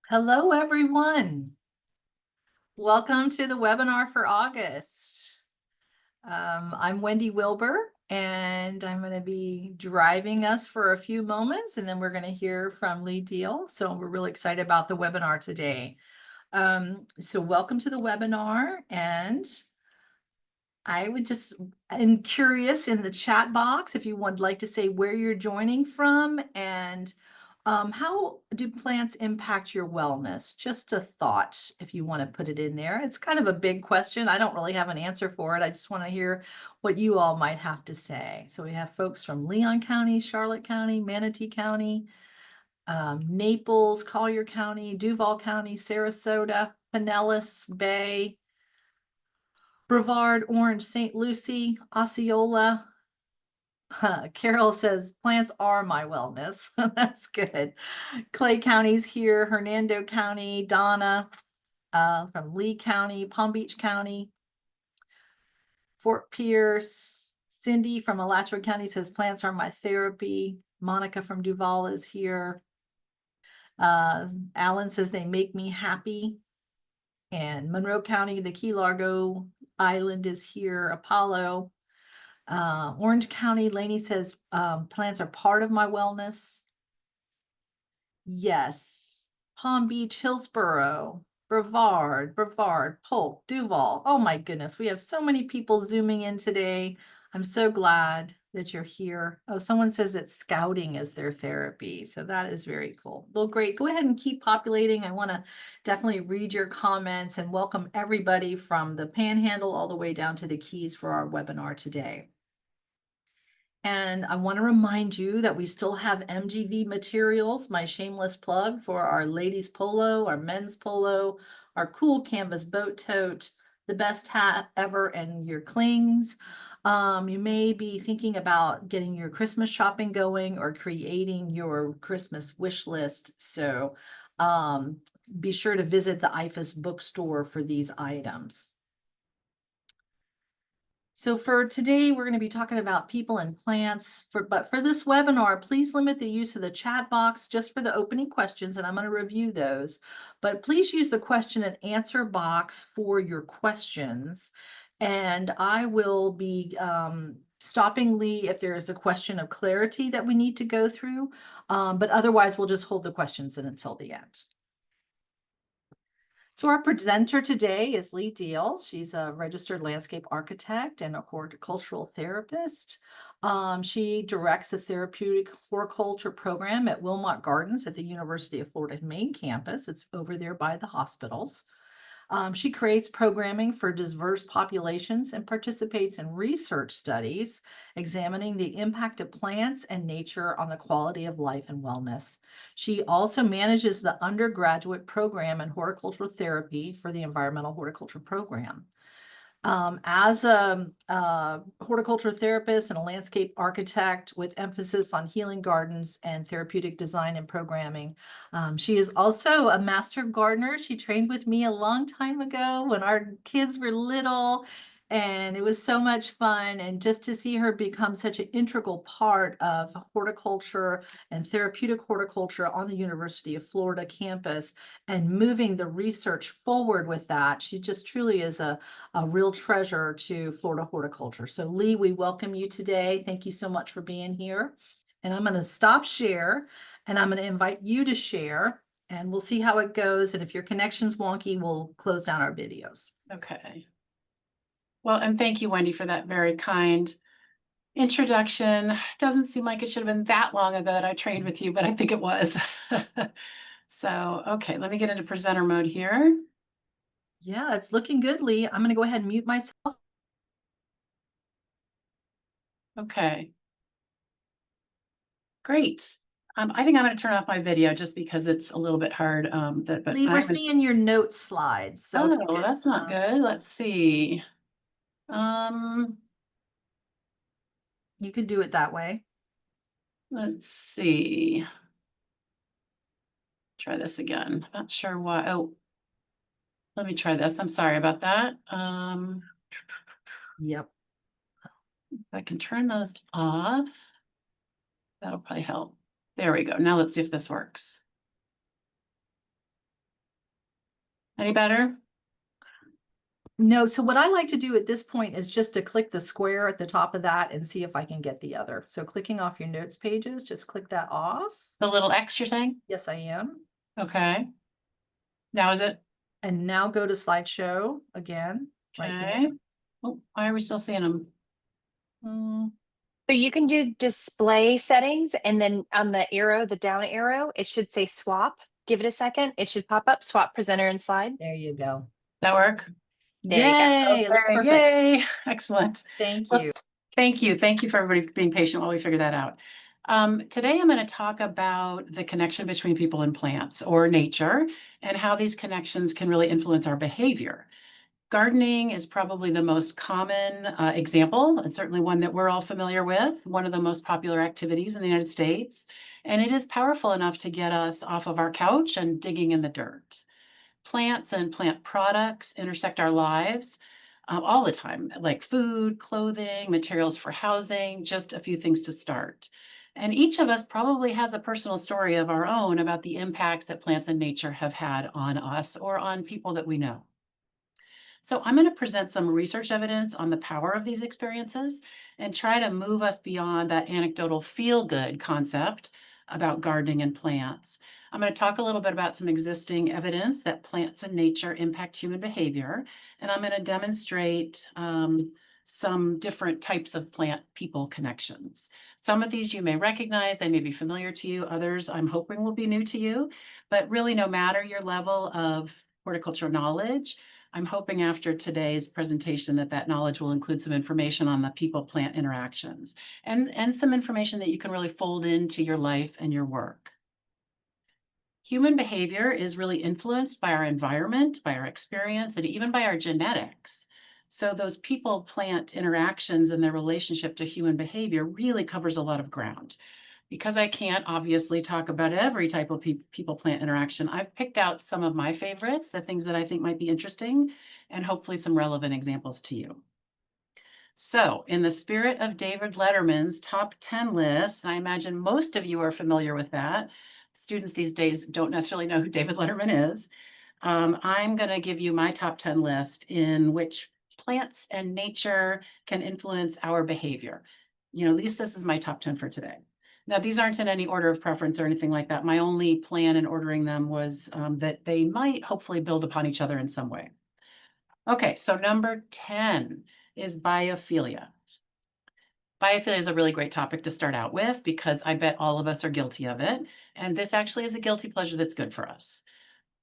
Hello, everyone. Welcome to the webinar for August. I'm Wendy Wilbur, and I'm going to be driving us for a few moments, and then we're going to hear from Leah Diehl. So we're really excited about the webinar today. So welcome to the webinar, and I'm curious in the chat box if you would like to say where you're joining from and how do plants impact your wellness? Just a thought if you want to put it in there. It's kind of a big question. I don't really have an answer for it. I just want to hear what you all might have to say. So we have folks from Leon County, Charlotte County, Manatee County, Naples, Collier County, Duval County, Sarasota, Pinellas Bay, Brevard, Orange, St. Lucie, Osceola. Carol says plants are my wellness. That's good. Clay County's here, Hernando County, Donna from Lee County, Palm Beach County, Fort Pierce, Cindy from Alachua County says plants are my therapy. Monica from Duval is here. Alan says they make me happy. And Monroe County, the Key Largo Island is here. Apollo. Orange County, Laney says plants are part of my wellness. Yes. Palm Beach, Hillsborough, Brevard, Polk, Duval. Oh my goodness, we have so many people zooming in today. I'm so glad that you're here. Oh, someone says that scouting is their therapy. So that is very cool. Well, great. Go ahead and keep populating. I want to definitely read your comments and welcome everybody from the Panhandle all the way down to the Keys for our webinar today. And I want to remind you that we still have MGV materials, my shameless plug for our ladies polo, our men's polo, our cool canvas boat tote, the best hat ever, and your clings. You may be thinking about getting your Christmas shopping going or creating your Christmas wish list. So be sure to visit the IFAS bookstore for these items. So for today, we're going to be talking about people and plants. But for this webinar, please limit the use of the chat box just for the opening questions, and I'm going to review those. But please use the question and answer box for your questions. And I will be stopping Lee if there is a question of clarity that we need to go through. But otherwise, we'll just hold the questions until the end. So our presenter today is Leah Diehl. She's a registered landscape architect and a horticultural therapist. She directs the Therapeutic Horticulture Program at Wilmot Gardens at the University of Florida main campus. It's over there by the hospitals. She creates programming for diverse populations and participates in research studies examining the impact of plants and nature on the quality of life and wellness. She also manages the undergraduate program in horticultural therapy for the Environmental Horticulture Program. As a horticulture therapist and a landscape architect with emphasis on healing gardens and therapeutic design and programming, she is also a master gardener. She trained with me a long time ago when our kids were little, and it was so much fun. And just to see her become such an integral part of horticulture and therapeutic horticulture on the University of Florida campus and moving the research forward with that, she just truly is a real treasure to Florida horticulture. So Lee, we welcome you today. Thank you so much for being here. And I'm going to stop share and I'm going to invite you to share and we'll see how it goes. And if your connection's wonky, we'll close down our videos. Okay. Well, and thank you, Wendy, for that very kind introduction. Doesn't seem like it should have been that long ago that I trained with you, but I think it was. So, okay, let me get into presenter mode here. Yeah, it's looking good, Lee. I'm going to go ahead and mute myself. Okay. Great. I think I'm going to turn off my video just because it's a little bit hard. But Lee, we're seeing your note slides. So oh, that's not good. Let's see. You could do it that way. Let's see. Try this again. Not sure why. Oh, let me try this. I'm sorry about that. Yep. If I can turn those off, that'll probably help. There we go. Now let's see if this works. Any better? No, so what I like to do at this point is just to click the square at the top of that and see if I can get the other. So clicking off your notes pages, just click that off. The little X you're saying? Yes, I am. Okay. Now is it? And now go to slideshow again, right there. Okay. Oh, why are we still seeing them? So you can do display settings, and then on the arrow, the down arrow, it should say swap. Give it a second. It should pop up swap presenter and slide. There you go. That work? There you go. Yay, it looks Okay, perfect. yay. Excellent. Thank Well, you. Thank you. Thank you for everybody being patient while we figure that out. Today I'm going to talk about the connection between people and plants or nature and how these connections can really influence our behavior. Gardening is probably the most common example, and certainly one that we're all familiar with, one of the most popular activities in the United States. And it is powerful enough to get us off of our couch and digging in the dirt. Plants and plant products intersect our lives all the time, like food, clothing, materials for housing, just a few things to start. And each of us probably has a personal story of our own about the impacts that plants and nature have had on us or on people that we know. So I'm going to present some research evidence on the power of these experiences and try to move us beyond that anecdotal feel-good concept about gardening and plants. I'm going to talk a little bit about some existing evidence that plants and nature impact human behavior, and I'm going to demonstrate some different types of plant-people connections. Some of these you may recognize, they may be familiar to you. Others I'm hoping will be new to you, but really no matter your level of horticulture knowledge, I'm hoping after today's presentation that knowledge will include some information on the people-plant interactions and some information that you can really fold into your life and your work. Human behavior is really influenced by our environment, by our experience, and even by our genetics. So those people-plant interactions and their relationship to human behavior really covers a lot of ground. Because I can't obviously talk about every type of people-plant interaction, I've picked out some of my favorites, the things that I think might be interesting, and hopefully some relevant examples to you. So in the spirit of David Letterman's top 10 list, and I imagine most of you are familiar with that. Students these days don't necessarily know who David Letterman is. I'm going to give you my top 10 list in which plants and nature can influence our behavior. At least this is my top 10 for today. Now, these aren't in any order of preference or anything like that. My only plan in ordering them was that they might hopefully build upon each other in some way. Okay, so number 10 is biophilia. Biophilia is a really great topic to start out with because I bet all of us are guilty of it. And this actually is a guilty pleasure that's good for us.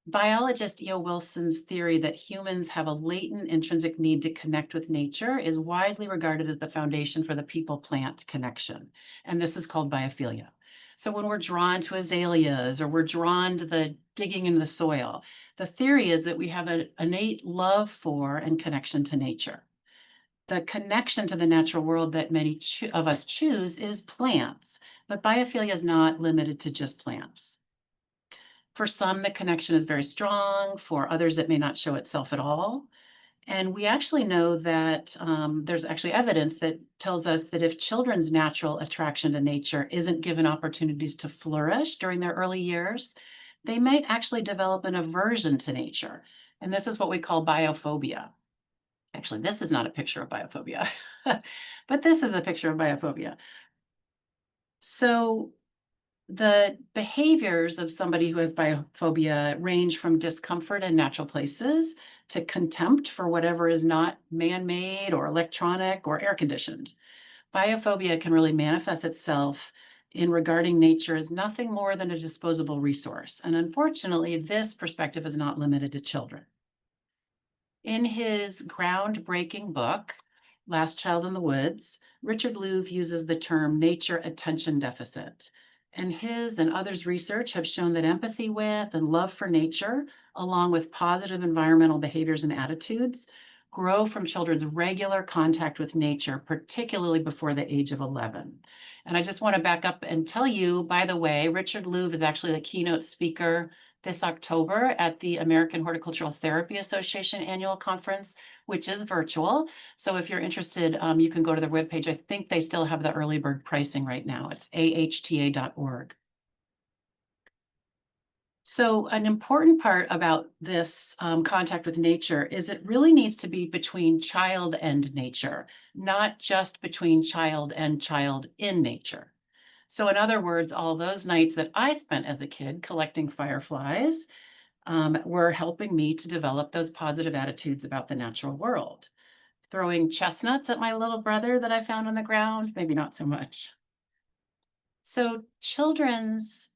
Biologist E.O. Wilson's theory that humans have a latent intrinsic need to connect with nature is widely regarded as the foundation for the people-plant connection. And this is called biophilia. So when we're drawn to azaleas or we're drawn to the digging in the soil, the theory is that we have an innate love for and connection to nature. The connection to the natural world that many of us choose is plants, but biophilia is not limited to just plants. For some, the connection is very strong. For others, it may not show itself at all. And we actually know that there's actually evidence that tells us that if children's natural attraction to nature isn't given opportunities to flourish during their early years, they might actually develop an aversion to nature. And this is what we call biophobia. Actually, this is not a picture of biophobia, but this is a picture of biophobia. So the behaviors of somebody who has biophobia range from discomfort in natural places to contempt for whatever is not man-made or electronic or air-conditioned. Biophobia can really manifest itself in regarding nature as nothing more than a disposable resource. And unfortunately, this perspective is not limited to children. In his groundbreaking book, Last Child in the Woods, Richard Louv uses the term nature attention deficit. And his and others' research have shown that empathy with and love for nature, along with positive environmental behaviors and attitudes, grow from children's regular contact with nature, particularly before the age of 11. And I just want to back up and tell you, by the way, Richard Louv is actually the keynote speaker this October at the American Horticultural Therapy Association annual conference, which is virtual. So if you're interested, you can go to their webpage. I think they still have the early bird pricing right now. It's ahta.org. So an important part about this contact with nature is it really needs to be between child and nature, not just between child and child in nature. So in other words, all those nights that I spent as a kid collecting fireflies were helping me to develop those positive attitudes about the natural world. Throwing chestnuts at my little brother that I found on the ground, maybe not so much. So children's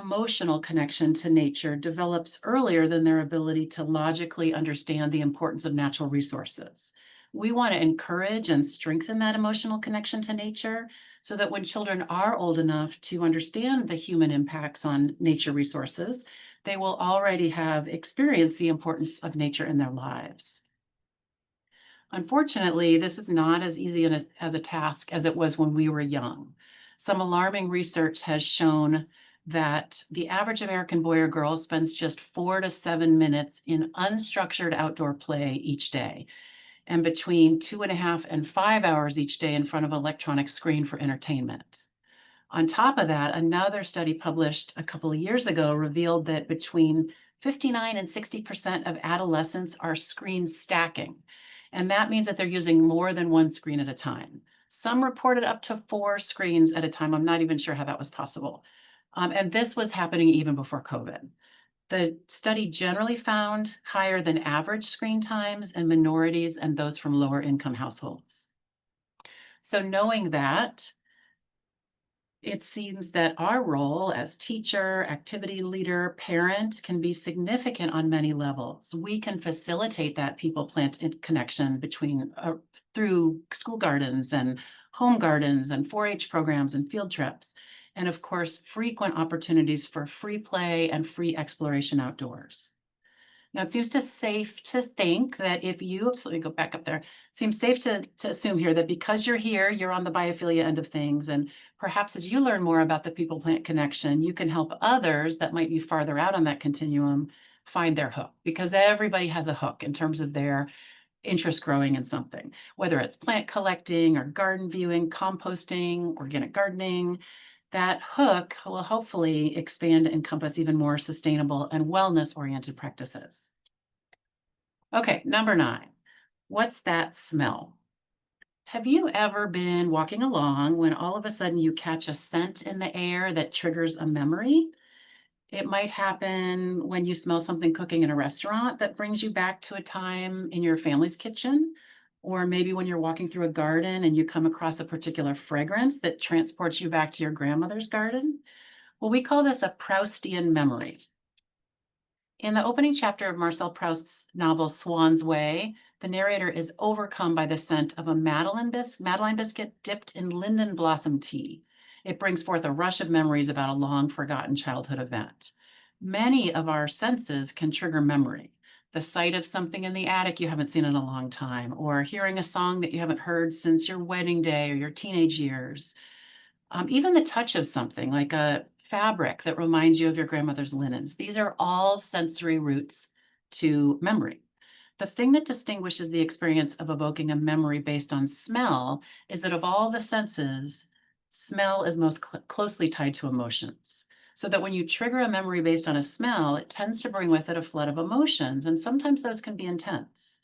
emotional connection to nature develops earlier than their ability to logically understand the importance of natural resources. We want to encourage and strengthen that emotional connection to nature so that when children are old enough to understand the human impacts on nature resources, they will already have experienced the importance of nature in their lives. Unfortunately, this is not as easy as a task as it was when we were young. Some alarming research has shown that the average American boy or girl spends just 4 to 7 minutes in unstructured outdoor play each day, and between 2.5 and 5 hours each day in front of an electronic screen for entertainment. On top of that, another study published a couple of years ago revealed that between 59 and 60% of adolescents are screen stacking. And that means that they're using more than one screen at a time. Some reported up to 4 screens at a time. I'm not even sure how that was possible. And this was happening even before COVID. The study generally found higher than average screen times in minorities and those from lower income households. So knowing that, it seems that our role as teacher, activity leader, parent can be significant on many levels. We can facilitate that people-plant connection between through school gardens and home gardens and 4-H programs and field trips. And of course, frequent opportunities for free play and free exploration outdoors. Now, it seems safe to think that if you, let me go back up there. It seems safe to assume here that because you're here, you're on the biophilia end of things. And perhaps as you learn more about the people-plant connection, you can help others that might be farther out on that continuum find their hook, because everybody has a hook in terms of their interest growing in something, whether it's plant collecting or garden viewing, composting, organic gardening. That hook will hopefully expand and encompass even more sustainable and wellness-oriented practices. Okay, number 9. What's that smell? Have you ever been walking along when all of a sudden you catch a scent in the air that triggers a memory? It might happen when you smell something cooking in a restaurant that brings you back to a time in your family's kitchen, or maybe when you're walking through a garden and you come across a particular fragrance that transports you back to your grandmother's garden. Well, we call this a Proustian memory. In the opening chapter of Marcel Proust's novel Swan's Way, the narrator is overcome by the scent of a Madeleine biscuit dipped in linden blossom tea. It brings forth a rush of memories about a long forgotten childhood event. Many of our senses can trigger memory. The sight of something in the attic you haven't seen in a long time, or hearing a song that you haven't heard since your wedding day or your teenage years. Even the touch of something like a fabric that reminds you of your grandmother's linens. These are all sensory roots to memory. The thing that distinguishes the experience of evoking a memory based on smell is that of all the senses, smell is most closely tied to emotions. So that when you trigger a memory based on a smell, it tends to bring with it a flood of emotions, and sometimes those can be intense.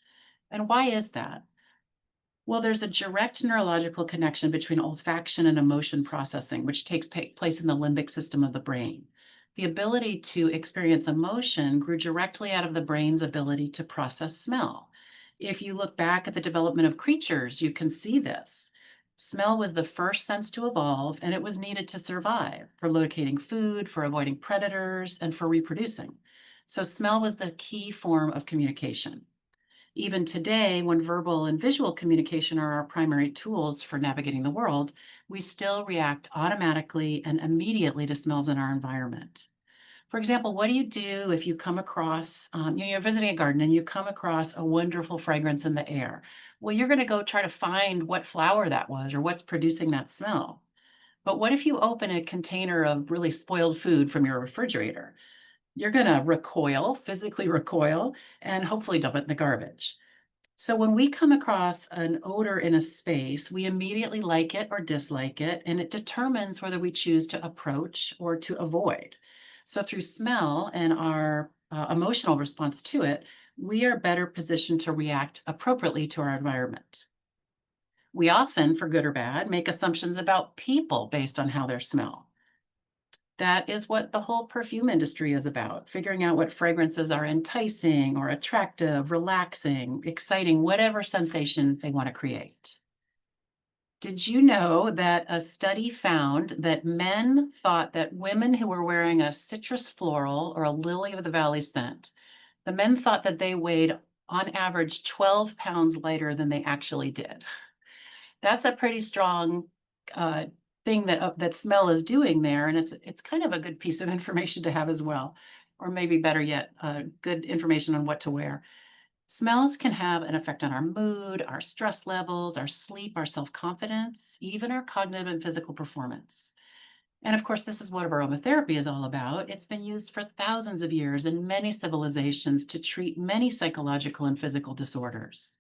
And why is that? Well, there's a direct neurological connection between olfaction and emotion processing, which takes place in the limbic system of the brain. The ability to experience emotion grew directly out of the brain's ability to process smell. If you look back at the development of creatures, you can see this. Smell was the first sense to evolve, and it was needed to survive for locating food, for avoiding predators, and for reproducing. So smell was the key form of communication. Even today, when verbal and visual communication are our primary tools for navigating the world, we still react automatically and immediately to smells in our environment. For example, what do you do if you come across, you're visiting a garden and you come across a wonderful fragrance in the air? Well, you're going to go try to find what flower that was or what's producing that smell. But what if you open a container of really spoiled food from your refrigerator? You're going to recoil, physically recoil, and hopefully dump it in the garbage. So when we come across an odor in a space, we immediately like it or dislike it, and it determines whether we choose to approach or to avoid. So through smell and our emotional response to it, we are better positioned to react appropriately to our environment. We often, for good or bad, make assumptions about people based on how they smell. That is what the whole perfume industry is about, figuring out what fragrances are enticing or attractive, relaxing, exciting, whatever sensation they want to create. Did you know that a study found that men thought that women who were wearing a citrus floral or a lily of the valley scent, the men thought that they weighed on average 12 pounds lighter than they actually did? That's a pretty strong thing that smell is doing there, and it's kind of a good piece of information to have as well, or maybe better yet, good information on what to wear. Smells can have an effect on our mood, our stress levels, our sleep, our self-confidence, even our cognitive and physical performance. And of course, this is what aromatherapy is all about. It's been used for thousands of years in many civilizations to treat many psychological and physical disorders.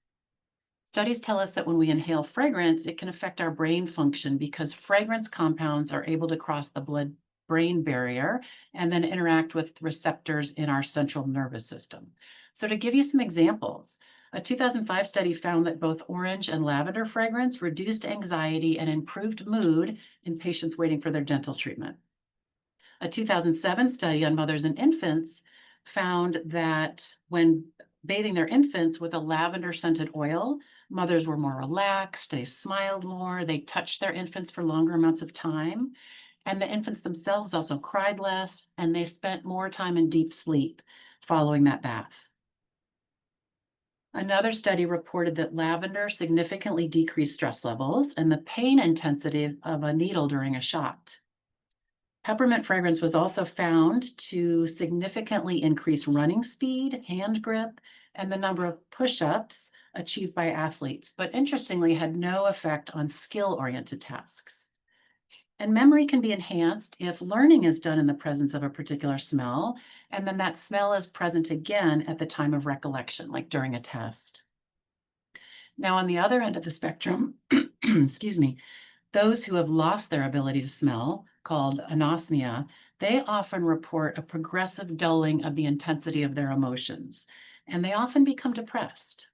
Studies tell us that when we inhale fragrance, it can affect our brain function because fragrance compounds are able to cross the blood-brain barrier and then interact with receptors in our central nervous system. So to give you some examples, a 2005 study found that both orange and lavender fragrance reduced anxiety and improved mood in patients waiting for their dental treatment. A 2007 study on mothers and infants found that when bathing their infants with a lavender scented oil, mothers were more relaxed, they smiled more, they touched their infants for longer amounts of time, and the infants themselves also cried less, and they spent more time in deep sleep following that bath. Another study reported that lavender significantly decreased stress levels and the pain intensity of a needle during a shot. Peppermint fragrance was also found to significantly increase running speed, hand grip, and the number of push-ups achieved by athletes, but interestingly had no effect on skill-oriented tasks. And memory can be enhanced if learning is done in the presence of a particular smell, and then that smell is present again at the time of recollection, like during a test. Now, on the other end of the spectrum, excuse me, those who have lost their ability to smell, called anosmia, they often report a progressive dulling of the intensity of their emotions, and they often become depressed.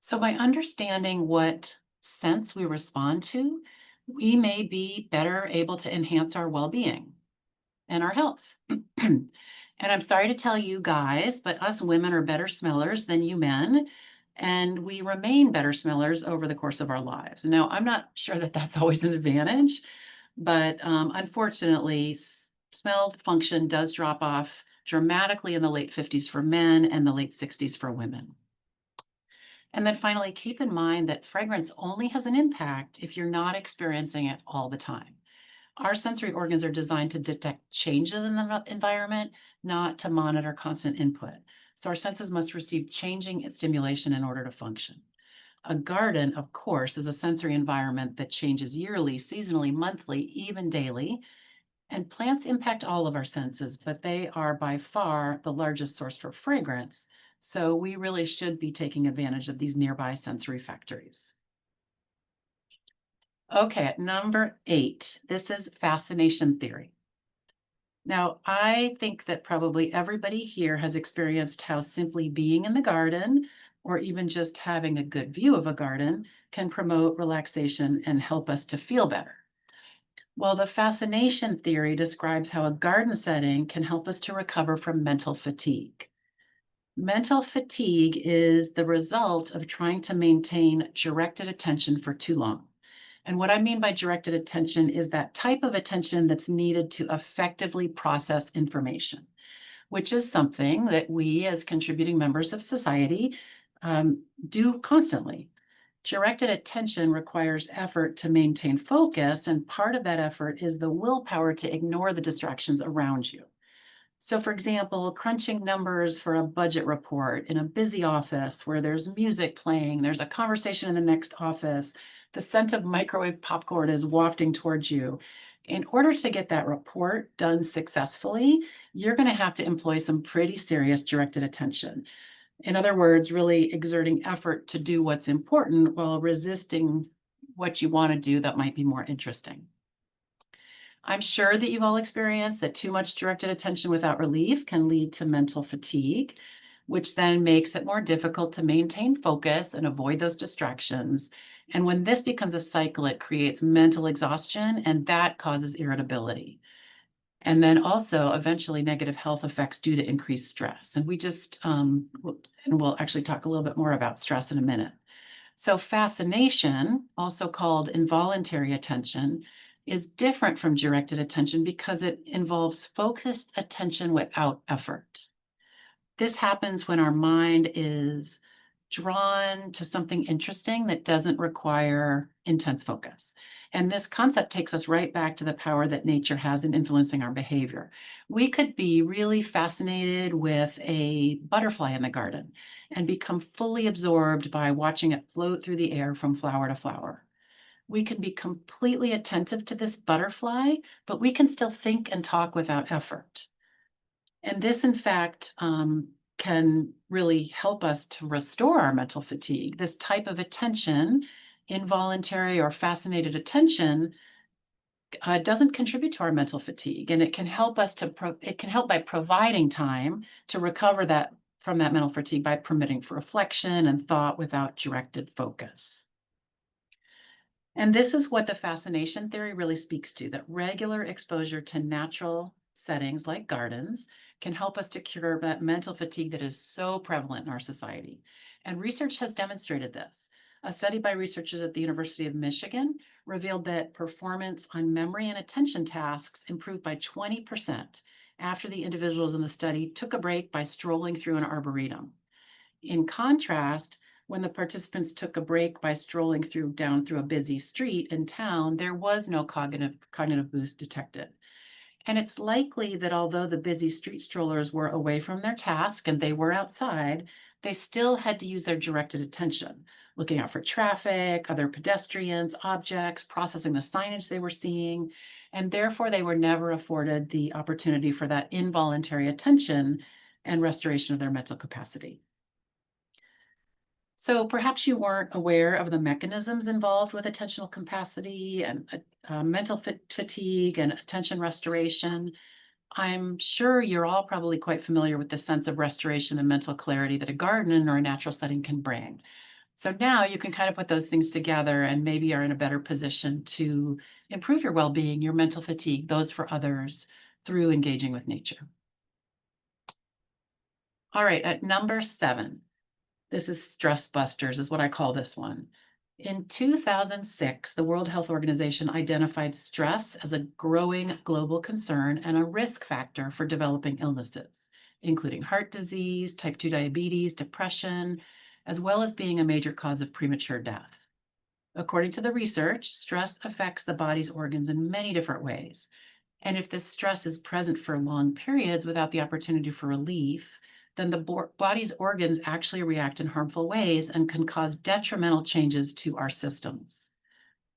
So by understanding what sense we respond to, we may be better able to enhance our well-being and our health. And I'm sorry to tell you guys, but us women are better smellers than you men, and we remain better smellers over the course of our lives. Now, I'm not sure that that's always an advantage, but unfortunately, smell function does drop off dramatically in the late 50s for men and the late 60s for women. And then finally, keep in mind that fragrance only has an impact if you're not experiencing it all the time. Our sensory organs are designed to detect changes in the environment, not to monitor constant input. So our senses must receive changing stimulation in order to function. A garden, of course, is a sensory environment that changes yearly, seasonally, monthly, even daily. And plants impact all of our senses, but they are by far the largest source for fragrance. So we really should be taking advantage of these nearby sensory factories. Okay, at number 8, this is fascination theory. Now, I think that probably everybody here has experienced how simply being in the garden, or even just having a good view of a garden, can promote relaxation and help us to feel better. Well, the fascination theory describes how a garden setting can help us to recover from mental fatigue. Mental fatigue is the result of trying to maintain directed attention for too long. And what I mean by directed attention is that type of attention that's needed to effectively process information, which is something that we as contributing members of society do constantly. Directed attention requires effort to maintain focus, and part of that effort is the willpower to ignore the distractions around you. So, for example, crunching numbers for a budget report in a busy office where there's music playing, there's a conversation in the next office, the scent of microwave popcorn is wafting towards you. In order to get that report done successfully, you're going to have to employ some pretty serious directed attention. In other words, really exerting effort to do what's important while resisting what you want to do that might be more interesting. I'm sure that you've all experienced that too much directed attention without relief can lead to mental fatigue, which then makes it more difficult to maintain focus and avoid those distractions. And when this becomes a cycle, it creates mental exhaustion, and that causes irritability. And then also eventually negative health effects due to increased stress. And we'll actually talk a little bit more about stress in a minute. So fascination, also called involuntary attention, is different from directed attention because it involves focused attention without effort. This happens when our mind is drawn to something interesting that doesn't require intense focus. And this concept takes us right back to the power that nature has in influencing our behavior. We could be really fascinated with a butterfly in the garden and become fully absorbed by watching it float through the air from flower to flower. We can be completely attentive to this butterfly, but we can still think and talk without effort. And this, in fact, can really help us to restore our mental fatigue. This type of attention, involuntary or fascinated attention, doesn't contribute to our mental fatigue, and it can help us it can help by providing time to recover that from that mental fatigue by permitting for reflection and thought without directed focus. And this is what the fascination theory really speaks to, that regular exposure to natural settings like gardens can help us to cure that mental fatigue that is so prevalent in our society. And research has demonstrated this. A study by researchers at the University of Michigan revealed that performance on memory and attention tasks improved by 20% after the individuals in the study took a break by strolling through an arboretum. In contrast, when the participants took a break by strolling down through a busy street in town, there was no cognitive boost detected. And it's likely that although the busy street strollers were away from their task and they were outside, they still had to use their directed attention, looking out for traffic, other pedestrians, objects, processing the signage they were seeing, and therefore they were never afforded the opportunity for that involuntary attention and restoration of their mental capacity. So perhaps you weren't aware of the mechanisms involved with attentional capacity and mental fatigue and attention restoration. I'm sure you're all probably quite familiar with the sense of restoration and mental clarity that a garden or a natural setting can bring. So now you can kind of put those things together and maybe are in a better position to improve your well-being, your mental fatigue, those for others, through engaging with nature. All right, at number 7. This is stress busters, is what I call this one. In 2006, the World Health Organization identified stress as a growing global concern and a risk factor for developing illnesses, including heart disease, type 2 diabetes, depression, as well as being a major cause of premature death. According to the research, stress affects the body's organs in many different ways. And if this stress is present for long periods without the opportunity for relief, then the body's organs actually react in harmful ways and can cause detrimental changes to our systems.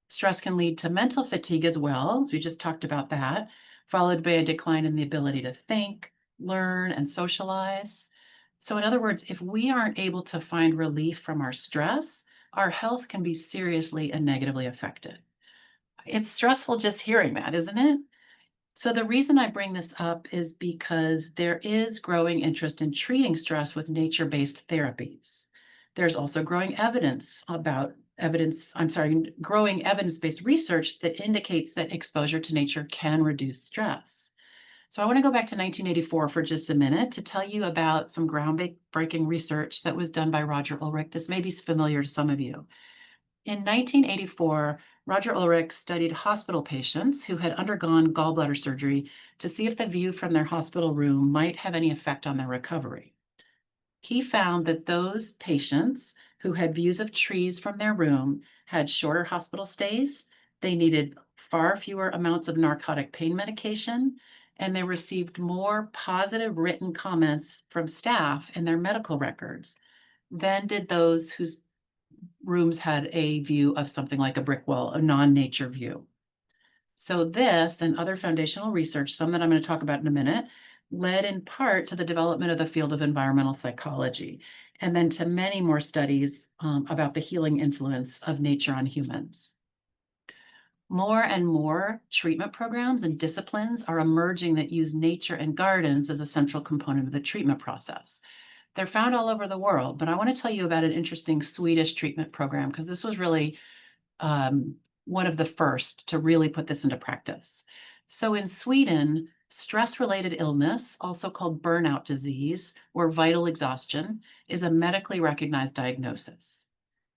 Stress can lead to mental fatigue as well, as we just talked about that, followed by a decline in the ability to think, learn, and socialize. So in other words, if we aren't able to find relief from our stress, our health can be seriously and negatively affected. It's stressful just hearing that, isn't it? So the reason I bring this up is because there is growing interest in treating stress with nature-based therapies. There's also growing growing evidence-based research that indicates that exposure to nature can reduce stress. So I want to go back to 1984 for just a minute to tell you about some groundbreaking research that was done by Roger Ulrich. This may be familiar to some of you. In 1984, Roger Ulrich studied hospital patients who had undergone gallbladder surgery to see if the view from their hospital room might have any effect on their recovery. He found that those patients who had views of trees from their room had shorter hospital stays, they needed far fewer amounts of narcotic pain medication, and they received more positive written comments from staff in their medical records than did those whose rooms had a view of something like a brick wall, a non-nature view. So this and other foundational research, some that I'm going to talk about in a minute, led in part to the development of the field of environmental psychology, and then to many more studies about the healing influence of nature on humans. More and more treatment programs and disciplines are emerging that use nature and gardens as a central component of the treatment process. They're found all over the world, but I want to tell you about an interesting Swedish treatment program because this was really one of the first to really put this into practice. So in Sweden, stress-related illness, also called burnout disease or vital exhaustion, is a medically recognized diagnosis.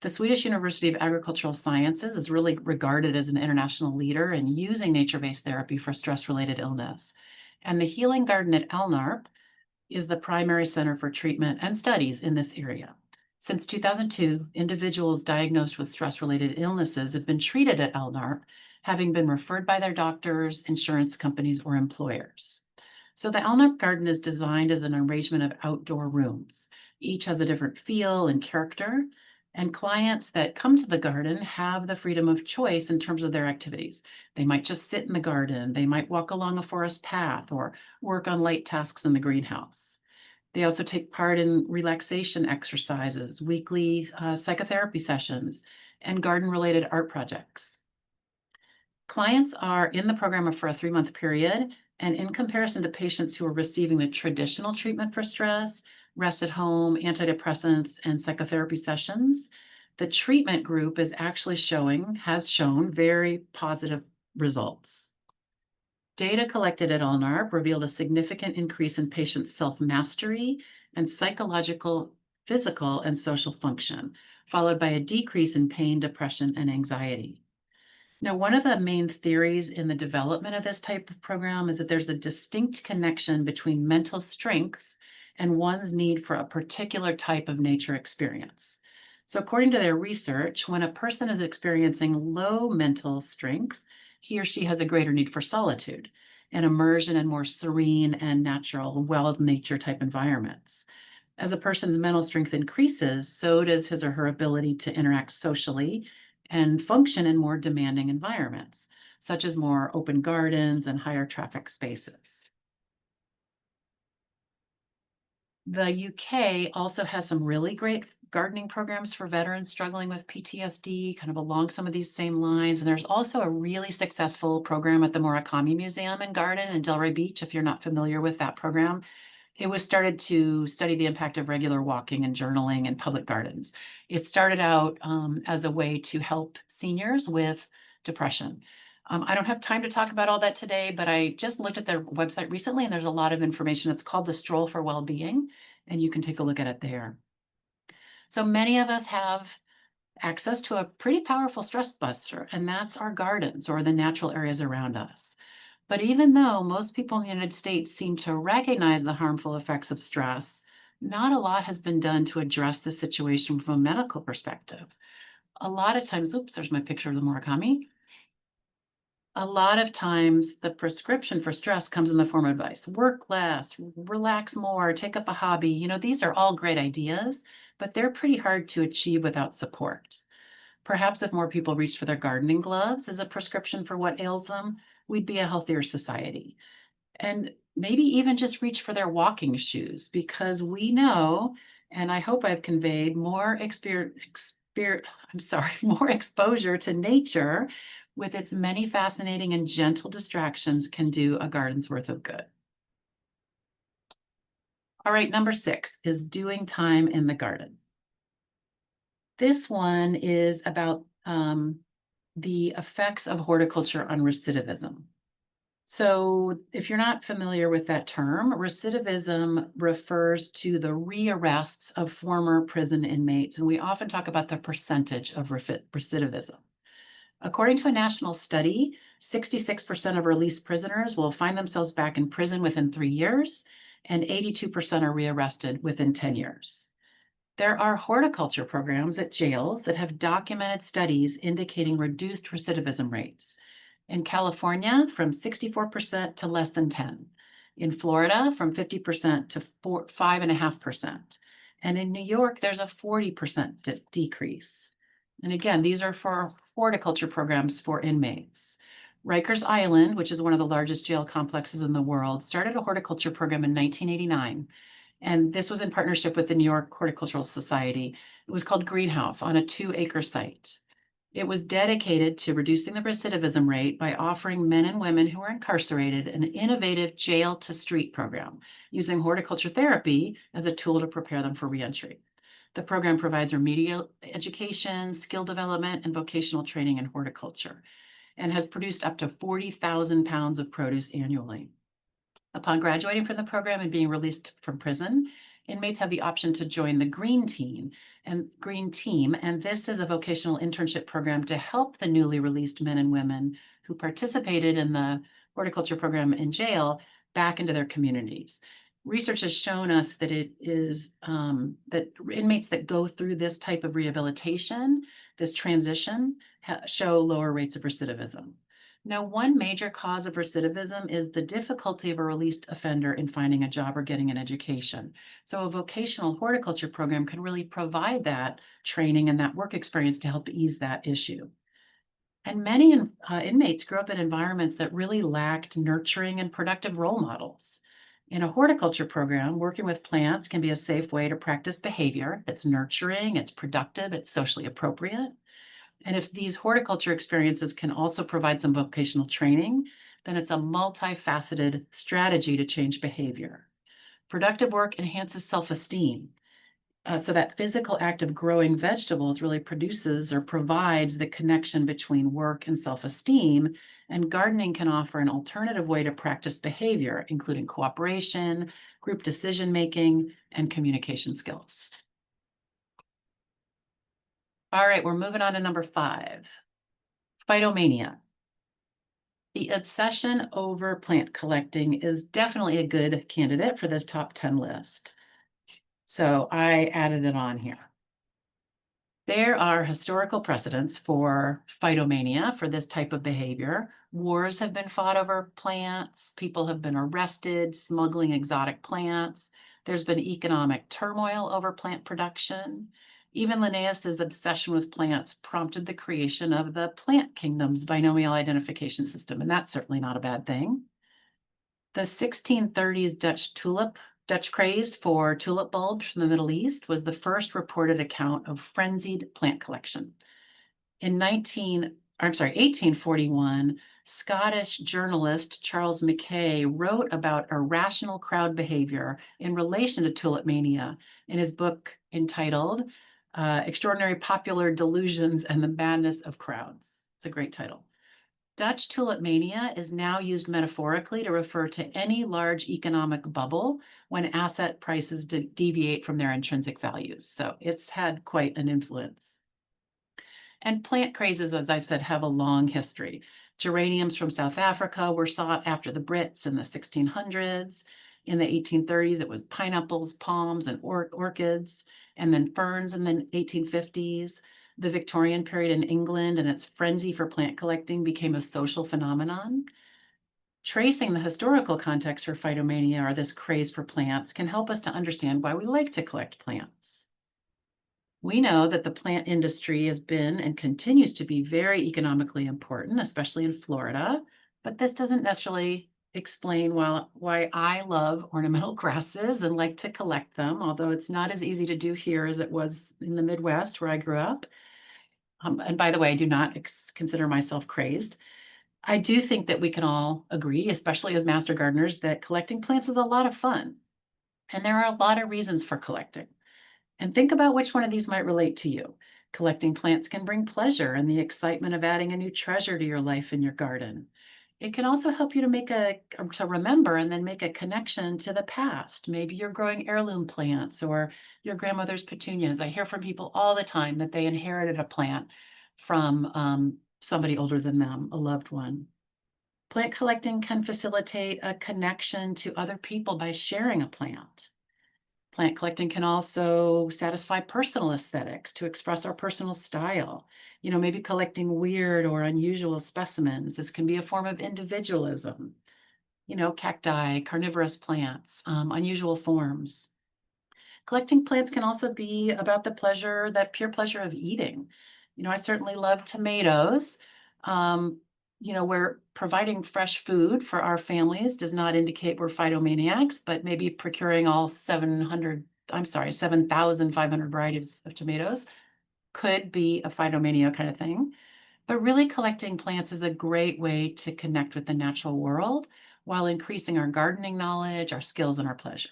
The Swedish University of Agricultural Sciences is really regarded as an international leader in using nature-based therapy for stress-related illness. And the Healing Garden at Alnarp is the primary center for treatment and studies in this area. Since 2002, individuals diagnosed with stress-related illnesses have been treated at Alnarp, having been referred by their doctors, insurance companies, or employers. So the Alnarp Garden is designed as an arrangement of outdoor rooms. Each has a different feel and character, and clients that come to the garden have the freedom of choice in terms of their activities. They might just sit in the garden, they might walk along a forest path, or work on light tasks in the greenhouse. They also take part in relaxation exercises, weekly psychotherapy sessions, and garden-related art projects. Clients are in the program for a 3-month period, and in comparison to patients who are receiving the traditional treatment for stress, rest at home, antidepressants, and psychotherapy sessions, the treatment group has shown very positive results. Data collected at Alnarp revealed a significant increase in patients' self-mastery and psychological, physical, and social function, followed by a decrease in pain, depression, and anxiety. Now, one of the main theories in the development of this type of program is that there's a distinct connection between mental strength and one's need for a particular type of nature experience. So according to their research, when a person is experiencing low mental strength, he or she has a greater need for solitude and immersion in more serene and natural, wild nature type environments. As a person's mental strength increases, so does his or her ability to interact socially and function in more demanding environments, such as more open gardens and higher traffic spaces. The UK also has some really great gardening programs for veterans struggling with PTSD, kind of along some of these same lines. And there's also a really successful program at the Murakami Museum and Garden in Delray Beach, if you're not familiar with that program. It was started to study the impact of regular walking and journaling in public gardens. It started out as a way to help seniors with depression. I don't have time to talk about all that today, but I just looked at their website recently and there's a lot of information. It's called the Stroll for Wellbeing, and you can take a look at it there. So many of us have access to a pretty powerful stress buster, and that's our gardens or the natural areas around us. But even though most people in the United States seem to recognize the harmful effects of stress, not a lot has been done to address the situation from a medical perspective. A lot of times, oops, there's my picture of the Murakami. A lot of times the prescription for stress comes in the form of advice. Work less, relax more, take up a hobby. You know, these are all great ideas, but they're pretty hard to achieve without support. Perhaps if more people reached for their gardening gloves as a prescription for what ails them, we'd be a healthier society. And maybe even just reach for their walking shoes, because we know, and I hope I've conveyed more more exposure to nature with its many fascinating and gentle distractions can do a garden's worth of good. All right, number 6 is doing time in the garden. This one is about the effects of horticulture on recidivism. So if you're not familiar with that term, recidivism refers to the rearrests of former prison inmates, and we often talk about the percentage of recidivism. According to a national study, 66% of released prisoners will find themselves back in prison within 3 years, and 82% are rearrested within 10 years. There are horticulture programs at jails that have documented studies indicating reduced recidivism rates. In California, from 64% to less than 10. In Florida, from 50% to 5.5%. And in New York, there's a 40% decrease. And again, these are for horticulture programs for inmates. Rikers Island, which is one of the largest jail complexes in the world, started a horticulture program in 1989. And this was in partnership with the New York Horticultural Society. It was called Greenhouse on a 2-acre site. It was dedicated to reducing the recidivism rate by offering men and women who are incarcerated an innovative jail to street program, using horticulture therapy as a tool to prepare them for reentry. The program provides remedial education, skill development, and vocational training in horticulture, and has produced up to 40,000 pounds of produce annually. Upon graduating from the program and being released from prison, inmates have the option to join the Green Team, and this is a vocational internship program to help the newly released men and women who participated in the horticulture program in jail back into their communities. Research has shown us that it is that inmates that go through this type of rehabilitation, this transition, show lower rates of recidivism. Now, one major cause of recidivism is the difficulty of a released offender in finding a job or getting an education. So a vocational horticulture program can really provide that training and that work experience to help ease that issue. And many inmates grew up in environments that really lacked nurturing and productive role models. In a horticulture program, working with plants can be a safe way to practice behavior that's nurturing, it's productive, it's socially appropriate. And if these horticulture experiences can also provide some vocational training, then it's a multifaceted strategy to change behavior. Productive work enhances self-esteem. So that physical act of growing vegetables really produces or provides the connection between work and self-esteem. And gardening can offer an alternative way to practice behavior, including cooperation, group decision-making, and communication skills. All right, we're moving on to number 5, Phytomania. The obsession over plant collecting is definitely a good candidate for this top 10 list. So I added it on here. There are historical precedents for phytomania, for this type of behavior. Wars have been fought over plants. People have been arrested, smuggling exotic plants. There's been economic turmoil over plant production. Even Linnaeus's obsession with plants prompted the creation of the plant kingdom's binomial identification system, and that's certainly not a bad thing. The 1630s Dutch craze for tulip bulbs from the Middle East was the first reported account of frenzied plant collection. In 1841, Scottish journalist Charles Mackay wrote about irrational crowd behavior in relation to tulip mania in his book entitled Extraordinary Popular Delusions and the Madness of Crowds. It's a great title. Dutch tulip mania is now used metaphorically to refer to any large economic bubble when asset prices deviate from their intrinsic values. So it's had quite an influence. And plant crazes, as I've said, have a long history. Geraniums from South Africa were sought after the Brits in the 1600s. In the 1830s, it was pineapples, palms, and orchids, and then ferns in the 1850s. The Victorian period in England and its frenzy for plant collecting became a social phenomenon. Tracing the historical context for phytomania, or this craze for plants, can help us to understand why we like to collect plants. We know that the plant industry has been and continues to be very economically important, especially in Florida, but this doesn't necessarily explain why I love ornamental grasses and like to collect them, although it's not as easy to do here as it was in the Midwest where I grew up. And by the way, I do not consider myself crazed. I do think that we can all agree, especially as master gardeners, that collecting plants is a lot of fun. And there are a lot of reasons for collecting. And think about which one of these might relate to you. Collecting plants can bring pleasure and the excitement of adding a new treasure to your life in your garden. It can also help you to remember and then make a connection to the past. Maybe you're growing heirloom plants or your grandmother's petunias. I hear from people all the time that they inherited a plant from somebody older than them, a loved one. Plant collecting can facilitate a connection to other people by sharing a plant. Plant collecting can also satisfy personal aesthetics to express our personal style. Maybe collecting weird or unusual specimens. This can be a form of individualism. Cacti, carnivorous plants, unusual forms. Collecting plants can also be about that pure pleasure of eating. I certainly love tomatoes. Where providing fresh food for our families does not indicate we're phytomaniacs, but maybe procuring all 7,500 varieties of tomatoes could be a phytomania kind of thing. But really collecting plants is a great way to connect with the natural world while increasing our gardening knowledge, our skills, and our pleasure.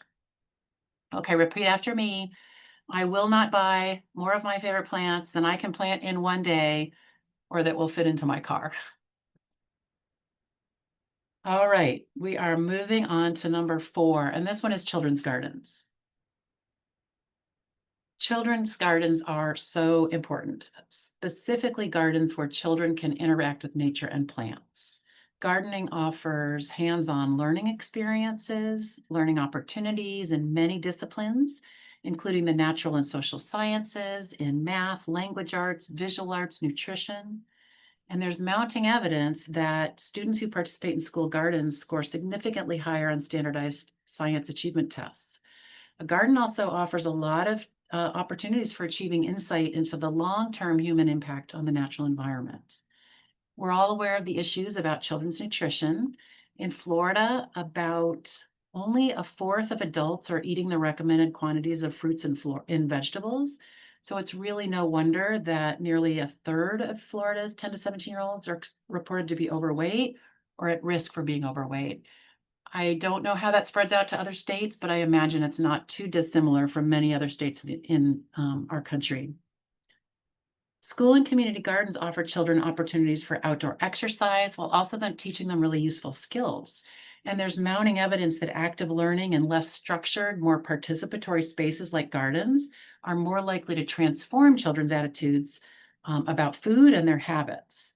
Okay, repeat after me. I will not buy more of my favorite plants than I can plant in one day or that will fit into my car. All right, we are moving on to number 4, and this one is children's gardens. Children's gardens are so important, specifically gardens where children can interact with nature and plants. Gardening offers hands-on learning experiences, learning opportunities in many disciplines, including the natural and social sciences, in math, language arts, visual arts, nutrition. And there's mounting evidence that students who participate in school gardens score significantly higher on standardized science achievement tests. A garden also offers a lot of opportunities for achieving insight into the long-term human impact on the natural environment. We're all aware of the issues about children's nutrition. In Florida, about only a fourth of adults are eating the recommended quantities of fruits and vegetables. So it's really no wonder that nearly a third of Florida's 10 to 17-year-olds are reported to be overweight or at risk for being overweight. I don't know how that spreads out to other states, but I imagine it's not too dissimilar from many other states in our country. School and community gardens offer children opportunities for outdoor exercise while also then teaching them really useful skills. And there's mounting evidence that active learning in less structured, more participatory spaces like gardens are more likely to transform children's attitudes about food and their habits.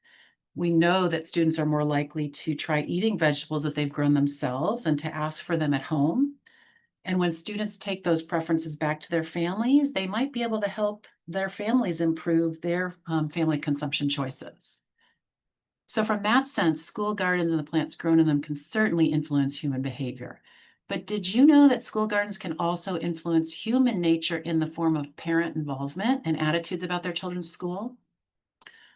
We know that students are more likely to try eating vegetables that they've grown themselves and to ask for them at home. And when students take those preferences back to their families, they might be able to help their families improve their family consumption choices. So from that sense, school gardens and the plants grown in them can certainly influence human behavior. But did you know that school gardens can also influence human nature in the form of parent involvement and attitudes about their children's school?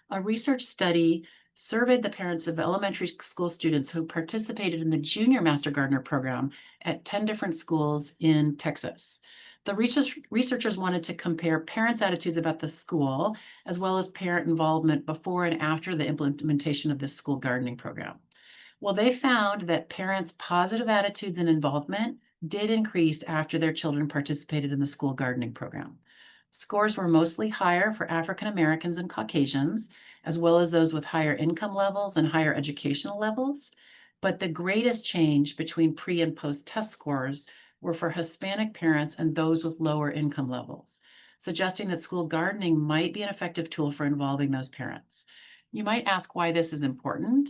A research study surveyed the parents of elementary school students who participated in the Junior Master Gardener program at 10 different schools in Texas. The researchers wanted to compare parents' attitudes about the school, as well as parent involvement before and after the implementation of this school gardening program. Well, they found that parents' positive attitudes and involvement did increase after their children participated in the school gardening program. Scores were mostly higher for African Americans and Caucasians, as well as those with higher income levels and higher educational levels. But the greatest change between pre and post test scores were for Hispanic parents and those with lower income levels, suggesting that school gardening might be an effective tool for involving those parents. You might ask why this is important.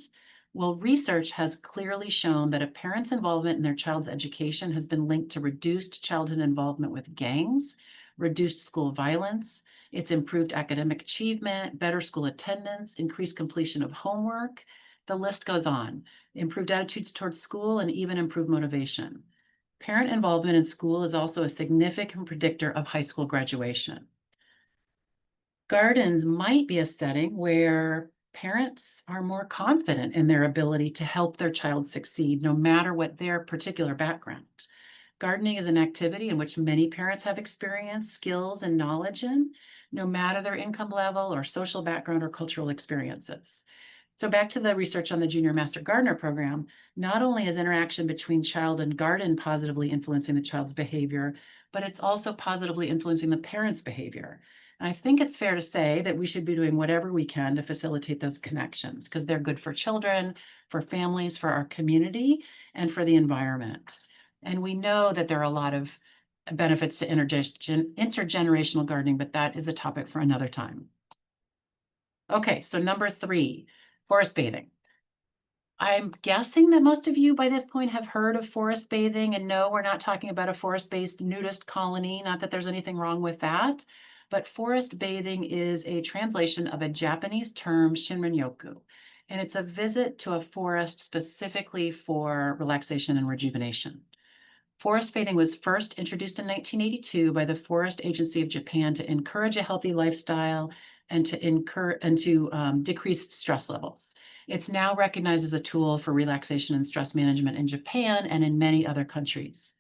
Well, research has clearly shown that a parent's involvement in their child's education has been linked to reduced childhood involvement with gangs, reduced school violence, it's improved academic achievement, better school attendance, increased completion of homework. The list goes on. Improved attitudes towards school and even improved motivation. Parent involvement in school is also a significant predictor of high school graduation. Gardens might be a setting where parents are more confident in their ability to help their child succeed, no matter what their particular background. Gardening is an activity in which many parents have experience, skills, and knowledge in, no matter their income level or social background or cultural experiences. So back to the research on the Junior Master Gardener program, not only is interaction between child and garden positively influencing the child's behavior, but it's also positively influencing the parent's behavior. And I think it's fair to say that we should be doing whatever we can to facilitate those connections because they're good for children, for families, for our community, and for the environment. And we know that there are a lot of benefits to intergenerational gardening, but that is a topic for another time. Okay, so number 3, forest bathing. I'm guessing that most of you by this point have heard of forest bathing, and no, we're not talking about a forest-based nudist colony, not that there's anything wrong with that, but forest bathing is a translation of a Japanese term, shinrin-yoku, and it's a visit to a forest specifically for relaxation and rejuvenation. Forest bathing was first introduced in 1982 by the Forest Agency of Japan to encourage a healthy lifestyle and to decrease stress levels. It's now recognized as a tool for relaxation and stress management in Japan and in many other countries.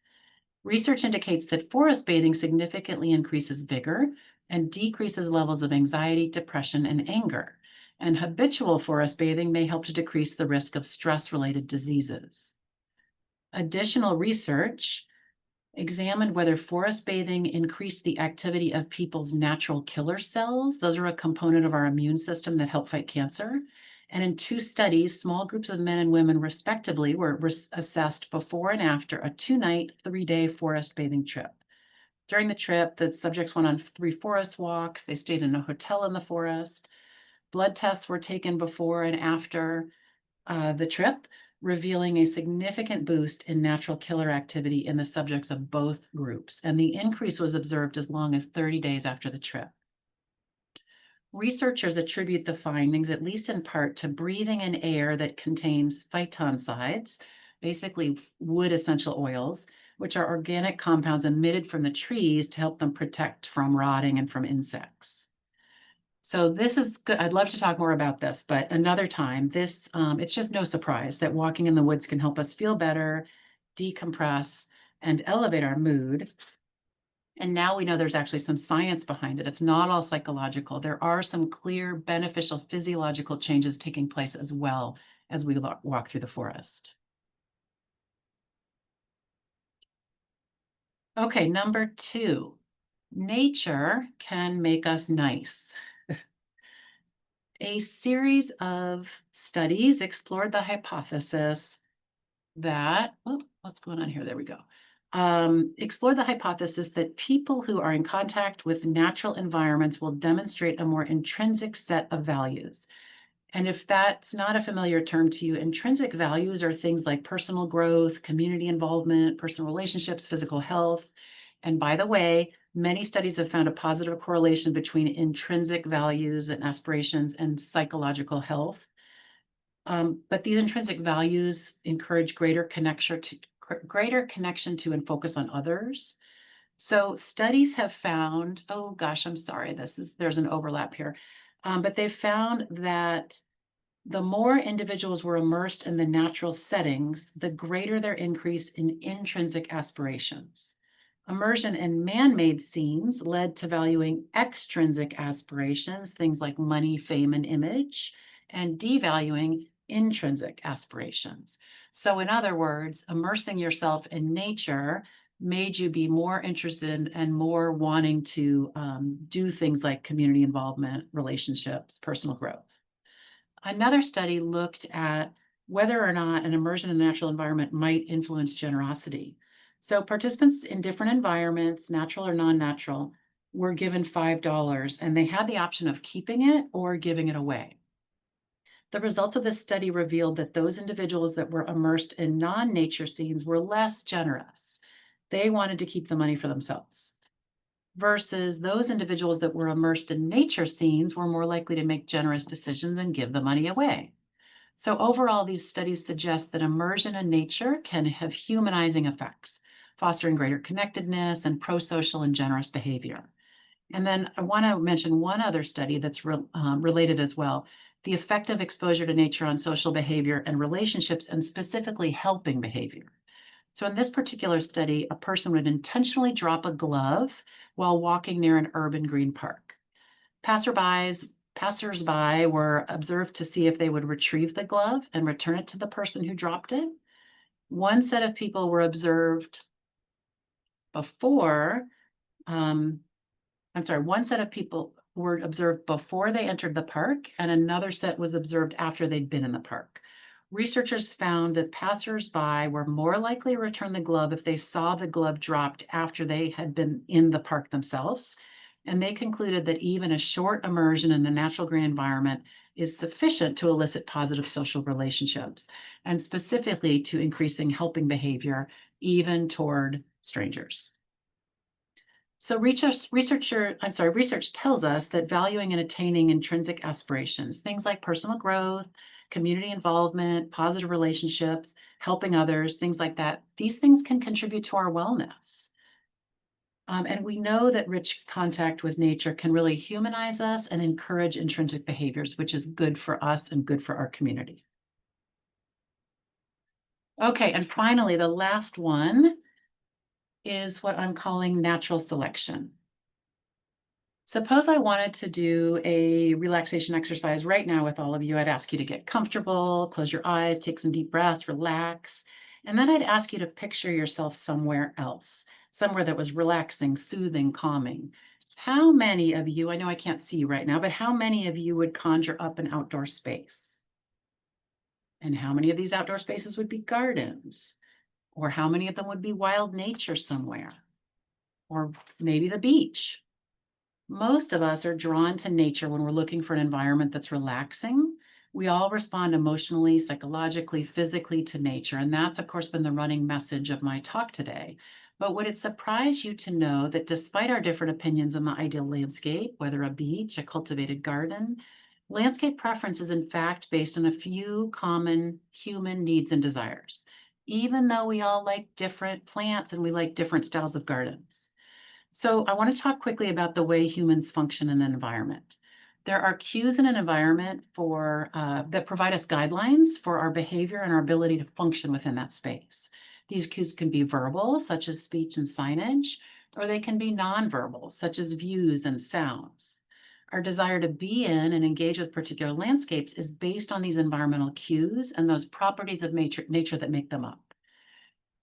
Research indicates that forest bathing significantly increases vigor, and decreases levels of anxiety, depression, and anger. And habitual forest bathing may help to decrease the risk of stress-related diseases. Additional research examined whether forest bathing increased the activity of people's natural killer cells. Those are a component of our immune system that help fight cancer. And in 2 studies, small groups of men and women respectively were assessed before and after a 2-night, 3-day forest bathing trip. During the trip, the subjects went on 3 forest walks. They stayed in a hotel in the forest. Blood tests were taken before and after the trip, revealing a significant boost in natural killer activity in the subjects of both groups. And the increase was observed as long as 30 days after the trip. Researchers attribute the findings, at least in part, to breathing in air that contains phytoncides, basically wood essential oils, which are organic compounds emitted from the trees to help them protect from rotting and from insects. So this is good. I'd love to talk more about this, but another time. It's just no surprise that walking in the woods can help us feel better, decompress, and elevate our mood. And now we know there's actually some science behind it. It's not all psychological. There are some clear beneficial physiological changes taking place as well as we walk through the forest. Okay, number 2, nature can make us nice. A series of studies explored the hypothesis that, what's going on here? There we go. Explored the hypothesis that people who are in contact with natural environments will demonstrate a more intrinsic set of values. And if that's not a familiar term to you, intrinsic values are things like personal growth, community involvement, personal relationships, physical health. And by the way, many studies have found a positive correlation between intrinsic values and aspirations and psychological health. But these intrinsic values encourage greater connection to and focus on others. So studies have found, oh gosh, I'm sorry, there's an overlap here. But they've found that the more individuals were immersed in the natural settings, the greater their increase in intrinsic aspirations. Immersion in man-made scenes led to valuing extrinsic aspirations, things like money, fame, and image, and devaluing intrinsic aspirations. So in other words, immersing yourself in nature made you be more interested and more wanting to do things like community involvement, relationships, personal growth. Another study looked at whether or not an immersion in a natural environment might influence generosity. So participants in different environments, natural or non-natural, were given $5 and they had the option of keeping it or giving it away. The results of this study revealed that those individuals that were immersed in non-nature scenes were less generous. They wanted to keep the money for themselves. Versus those individuals that were immersed in nature scenes were more likely to make generous decisions and give the money away. So overall, these studies suggest that immersion in nature can have humanizing effects, fostering greater connectedness and pro-social and generous behavior. And then I want to mention one other study that's related as well, the effect of exposure to nature on social behavior and relationships, and specifically helping behavior. So in this particular study, a person would intentionally drop a glove while walking near an urban green park. Passersby were observed to see if they would retrieve the glove and return it to the person who dropped it. One set of people were observed before, one set of people were observed before they entered the park, and another set was observed after they'd been in the park. Researchers found that passersby were more likely to return the glove if they saw the glove dropped after they had been in the park themselves. And they concluded that even a short immersion in a natural green environment is sufficient to elicit positive social relationships, and specifically to increasing helping behavior, even toward strangers. So research tells us that valuing and attaining intrinsic aspirations, things like personal growth, community involvement, positive relationships, helping others, things like that, these things can contribute to our wellness. And we know that rich contact with nature can really humanize us and encourage intrinsic behaviors, which is good for us and good for our community. Okay, and finally, the last one is what I'm calling natural selection. Suppose I wanted to do a relaxation exercise right now with all of you. I'd ask you to get comfortable, close your eyes, take some deep breaths, relax. And then I'd ask you to picture yourself somewhere else, somewhere that was relaxing, soothing, calming. How many of you, I know I can't see you right now, but how many of you would conjure up an outdoor space? And how many of these outdoor spaces would be gardens? Or how many of them would be wild nature somewhere? Or maybe the beach? Most of us are drawn to nature when we're looking for an environment that's relaxing. We all respond emotionally, psychologically, physically to nature. And that's, of course, been the running message of my talk today. But would it surprise you to know that despite our different opinions on the ideal landscape, whether a beach, a cultivated garden, landscape preference is in fact based on a few common human needs and desires, even though we all like different plants and we like different styles of gardens. So I want to talk quickly about the way humans function in an environment. There are cues in an environment that provide us guidelines for our behavior and our ability to function within that space. These cues can be verbal, such as speech and signage, or they can be nonverbal, such as views and sounds. Our desire to be in and engage with particular landscapes is based on these environmental cues and those properties of nature that make them up.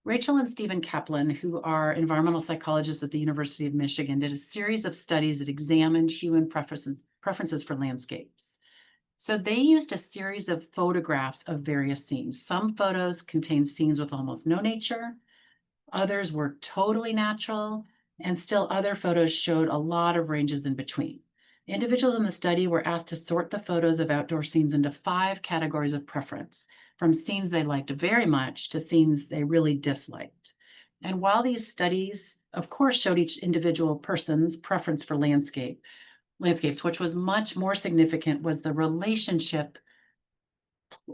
Rachel and Stephen Kaplan, who are environmental psychologists at the University of Michigan, did a series of studies that examined human preferences for landscapes. So they used a series of photographs of various scenes. Some photos contained scenes with almost no nature, others were totally natural, and still other photos showed a lot of ranges in between. Individuals in the study were asked to sort the photos of outdoor scenes into 5 categories of preference, from scenes they liked very much to scenes they really disliked. And while these studies, of course, showed each individual person's preference for landscapes, which was much more significant was the relationship,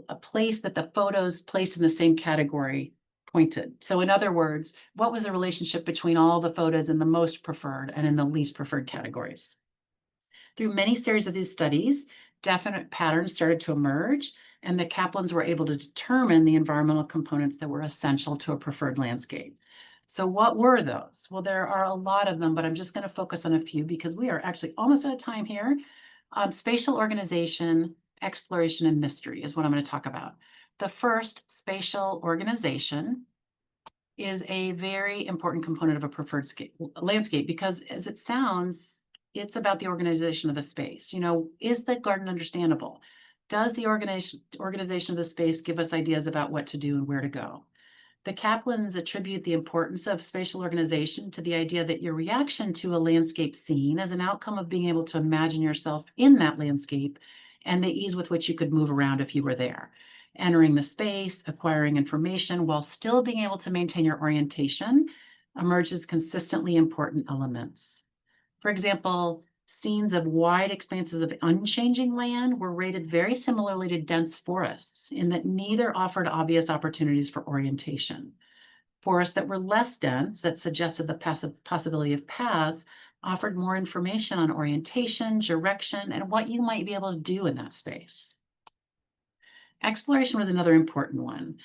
a place that the photos placed in the same category pointed. So in other words, what was the relationship between all the photos in the most preferred and in the least preferred categories? Through many series of these studies, definite patterns started to emerge, and the Kaplans were able to determine the environmental components that were essential to a preferred landscape. So what were those? Well, there are a lot of them, but I'm just going to focus on a few because we are actually almost out of time here. Spatial organization, exploration, and mystery is what I'm going to talk about. The first, spatial organization, is a very important component of a preferred landscape because, as it sounds, it's about the organization of a space. You know, is the garden understandable? Does the organization of the space give us ideas about what to do and where to go? The Kaplans attribute the importance of spatial organization to the idea that your reaction to a landscape scene is an outcome of being able to imagine yourself in that landscape and the ease with which you could move around if you were there. Entering the space, acquiring information while still being able to maintain your orientation emerges consistently important elements. For example, scenes of wide expanses of unchanging land were rated very similarly to dense forests in that neither offered obvious opportunities for orientation. Forests that were less dense, that suggested the possibility of paths, offered more information on orientation, direction, and what you might be able to do in that space. Exploration was another important one.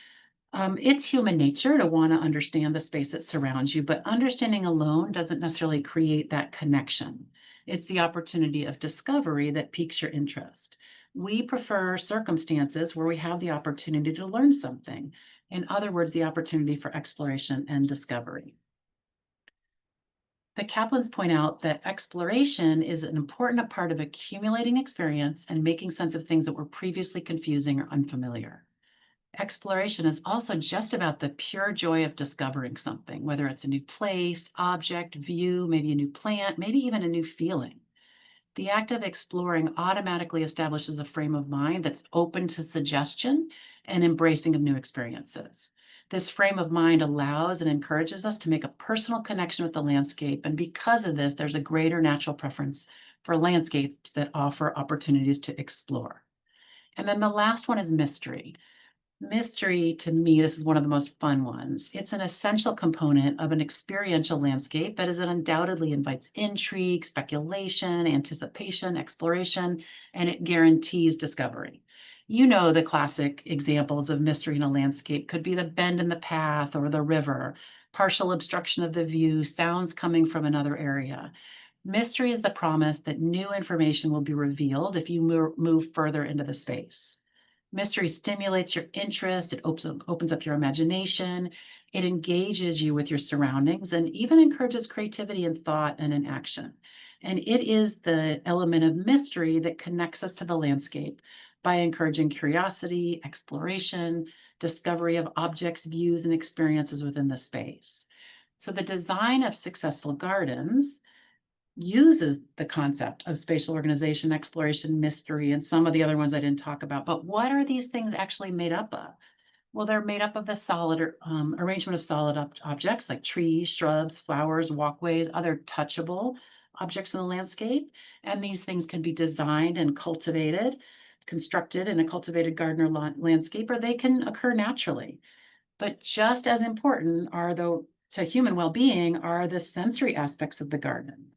It's human nature to want to understand the space that surrounds you, but understanding alone doesn't necessarily create that connection. It's the opportunity of discovery that piques your interest. We prefer circumstances where we have the opportunity to learn something. In other words, the opportunity for exploration and discovery. The Kaplans point out that exploration is an important part of accumulating experience and making sense of things that were previously confusing or unfamiliar. Exploration is also just about the pure joy of discovering something, whether it's a new place, object, view, maybe a new plant, maybe even a new feeling. The act of exploring automatically establishes a frame of mind that's open to suggestion and embracing of new experiences. This frame of mind allows and encourages us to make a personal connection with the landscape, and because of this, there's a greater natural preference for landscapes that offer opportunities to explore. And then the last one is mystery. Mystery, to me, this is one of the most fun ones. It's an essential component of an experiential landscape that undoubtedly invites intrigue, speculation, anticipation, exploration, and it guarantees discovery. You know, the classic examples of mystery in a landscape could be the bend in the path or the river, partial obstruction of the view, sounds coming from another area. Mystery is the promise that new information will be revealed if you move further into the space. Mystery stimulates your interest, it opens up your imagination, it engages you with your surroundings, and even encourages creativity and thought and in action. And it is the element of mystery that connects us to the landscape by encouraging curiosity, exploration, discovery of objects, views, and experiences within the space. So the design of successful gardens uses the concept of spatial organization, exploration, mystery, and some of the other ones I didn't talk about. But what are these things actually made up of? Well, they're made up of the solid arrangement of solid objects like trees, shrubs, flowers, walkways, other touchable objects in the landscape. And these things can be designed and cultivated, constructed in a cultivated garden or landscape, or they can occur naturally. But just as important to human well-being are the sensory aspects of the garden.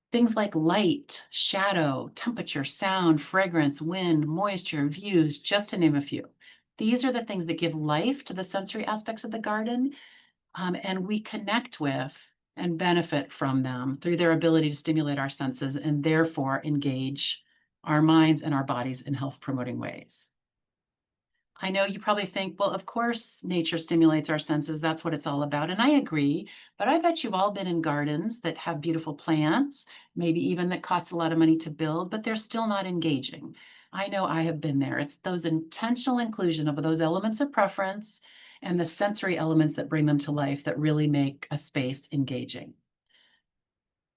Things like light, shadow, temperature, sound, fragrance, wind, moisture, views, just to name a few. These are the things that give life to the sensory aspects of the garden, and we connect with and benefit from them through their ability to stimulate our senses and therefore engage our minds and our bodies in health promoting ways. I know you probably think, well, of course, nature stimulates our senses. That's what it's all about. And I agree. But I bet you've all been in gardens that have beautiful plants, maybe even that cost a lot of money to build, but they're still not engaging. I know I have been there. It's those intentional inclusion of those elements of preference and the sensory elements that bring them to life that really make a space engaging.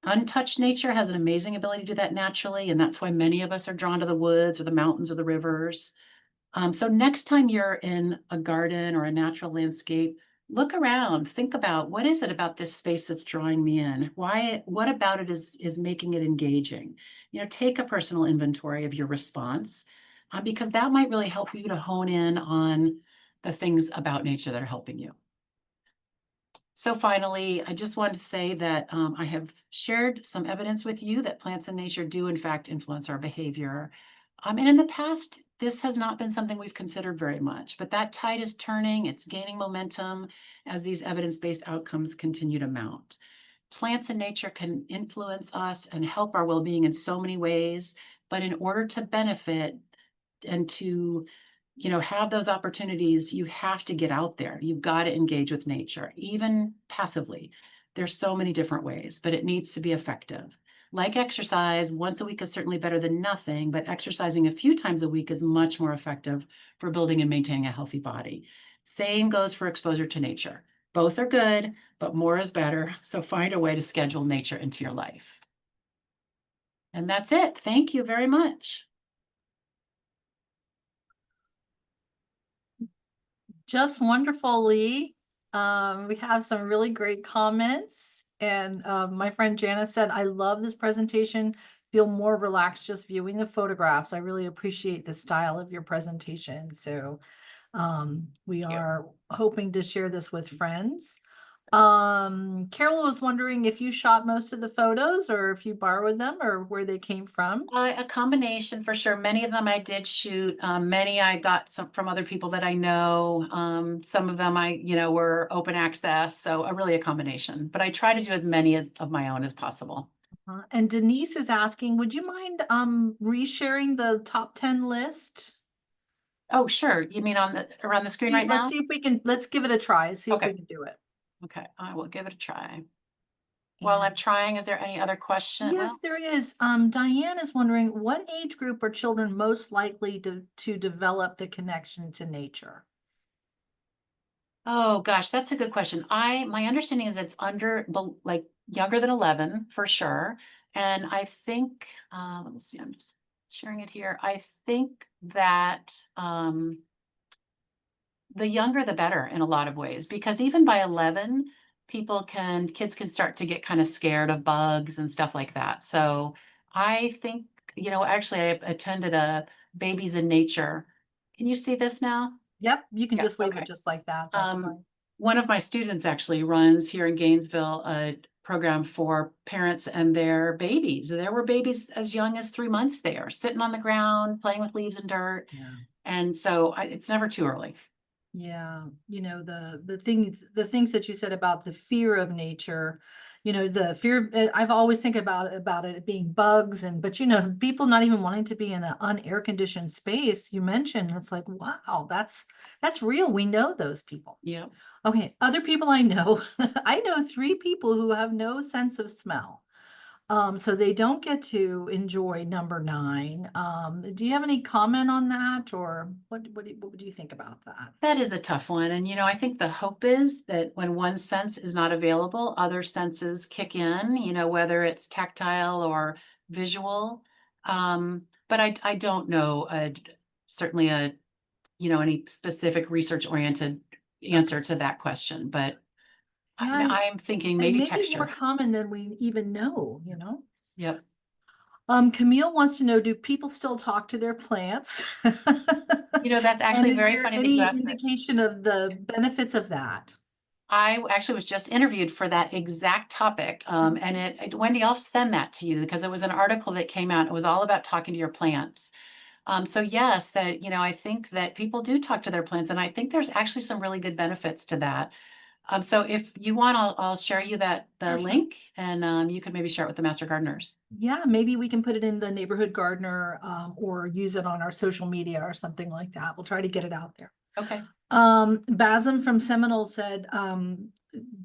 Untouched nature has an amazing ability to do that naturally. And that's why many of us are drawn to the woods or the mountains or the rivers. So next time you're in a garden or a natural landscape, look around, think about what is it about this space that's drawing me in? What about it is making it engaging? Take a personal inventory of your response, because that might really help you to hone in on the things about nature that are helping you. So finally, I just wanted to say that I have shared some evidence with you that plants and nature do in fact influence our behavior. And in the past, this has not been something we've considered very much, but that tide is turning, it's gaining momentum as these evidence-based outcomes continue to mount. Plants and nature can influence us and help our well-being in so many ways, but in order to benefit and to have those opportunities, you have to get out there. You've got to engage with nature, even passively. There's so many different ways, but it needs to be effective. Like exercise, once a week is certainly better than nothing, but exercising a few times a week is much more effective for building and maintaining a healthy body. Same goes for exposure to nature. Both are good, but more is better. So find a way to schedule nature into your life. And that's it. Thank you very much. Just wonderful, Lee. We have some really great comments. And my friend Janice said, I love this presentation. Feel more relaxed just viewing the photographs. I really appreciate the style of your presentation. So we are hoping to share this with friends. Carol was wondering if you shot most of the photos or if you borrowed them or where they came from. A combination for sure. Many of them I did shoot. Many I got from other people that I know. Some of them were open access. So really a combination, but I try to do as many of my own as possible. And Denise is asking, would you mind resharing the top 10 list? Oh, sure. You mean around the screen right now? Let's see if we can, let's give it a try. See if we can do it. Okay, I will give it a try. While I'm trying, is there any other question? Yes, there is. Diane is wondering, what age group are children most likely to develop the connection to nature? Oh gosh, that's a good question. My understanding is it's younger than 11 for sure. And I think, let me see, I'm just sharing it here. I think that the younger the better in a lot of ways, because even by 11, kids can start to get kind of scared of bugs and stuff like that. So I think, actually I attended a Babies in Nature. Can you see this now? Yep, you can Yeah, just leave okay. it just like that. That's fine. One of my students actually runs here in Gainesville a program for parents and their babies. There were babies as young as 3 months there, sitting on the ground, playing with leaves and dirt. Yeah. And so it's never too early. Yeah, the things that you said about the fear of nature, the fear, I've always think about it being bugs but people not even wanting to be in an unair conditioned space you mentioned, it's like, wow, that's real. We know those people. Yeah. Okay, other people I know, I know 3 people who have no sense of smell. So they don't get to enjoy number 9. Do you have any comment on that, or what would you think about that? That is a tough one. And, I think the hope is that when one sense is not available, other senses kick in, whether it's tactile or visual. But I don't know, certainly any specific research oriented answer to that question, but Yeah, I'm thinking and maybe maybe more texture. common than we even know, Yep. Camille wants to know, do people still talk to their plants? That's And actually is very there funny that you any asked that. indication of the benefits of that? I actually was just interviewed for that exact topic. And Wendy, I'll send that to you because it was an article that came out. It was all about talking to your plants. So yes, that, I think that people do talk to their plants, and I think there's actually some really good benefits to that. So if you want, I'll share you the Sure. link, and you could maybe share it with the master gardeners. Yeah, maybe we can put it in the neighborhood gardener, or use it on our social media or something like that. We'll try to get it out there. Okay. Basim from Seminole said,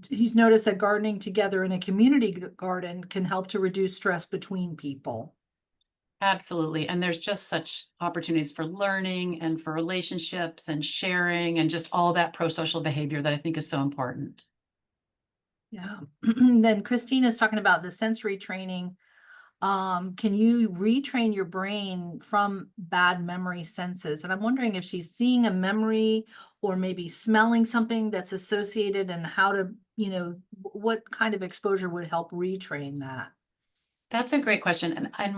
he's noticed that gardening together in a community garden can help to reduce stress between people. Absolutely. And there's just such opportunities for learning and for relationships and sharing and just all that pro-social behavior that I think is so important. Yeah. Then Christine is talking about the sensory training. Can you retrain your brain from bad memory senses? And I'm wondering if she's seeing a memory or maybe smelling something that's associated, and how to, what kind of exposure would help retrain that? That's a great question. And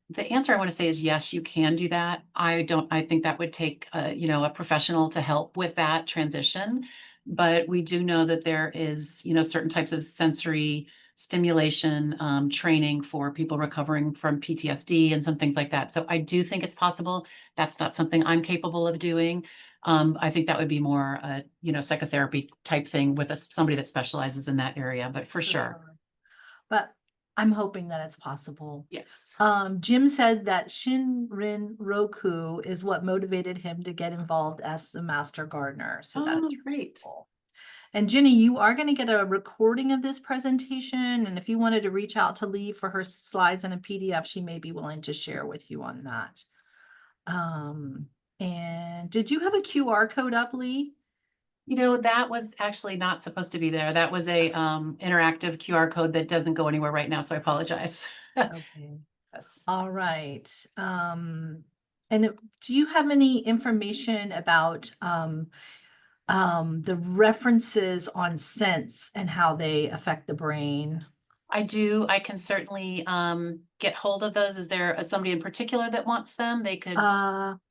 the answer I want to say is yes, you can do that. I think that would take a professional to help with that transition. But we do know that there is, certain types of sensory stimulation training for people recovering from PTSD and some things like that. So I do think it's possible. That's not something I'm capable of doing. I think that would be more psychotherapy type thing with somebody that specializes in that area, but for sure. But I'm hoping that it's possible. Yes. Jim said that Shinrin Roku is what motivated him to get involved as the master gardener. So that's Great. cool. And Ginny, you are going to get a recording of this presentation. And if you wanted to reach out to Lee for her slides and a PDF, she may be willing to share with you on that. And did you have a QR code up, Lee? That was actually not supposed to be there. That was a interactive QR code that doesn't go anywhere right now, so I apologize. Okay. Yes. All right. Do you have any information about the references on scents and how they affect the brain? I do. I can certainly get hold of those. Is there somebody in particular that wants them? They could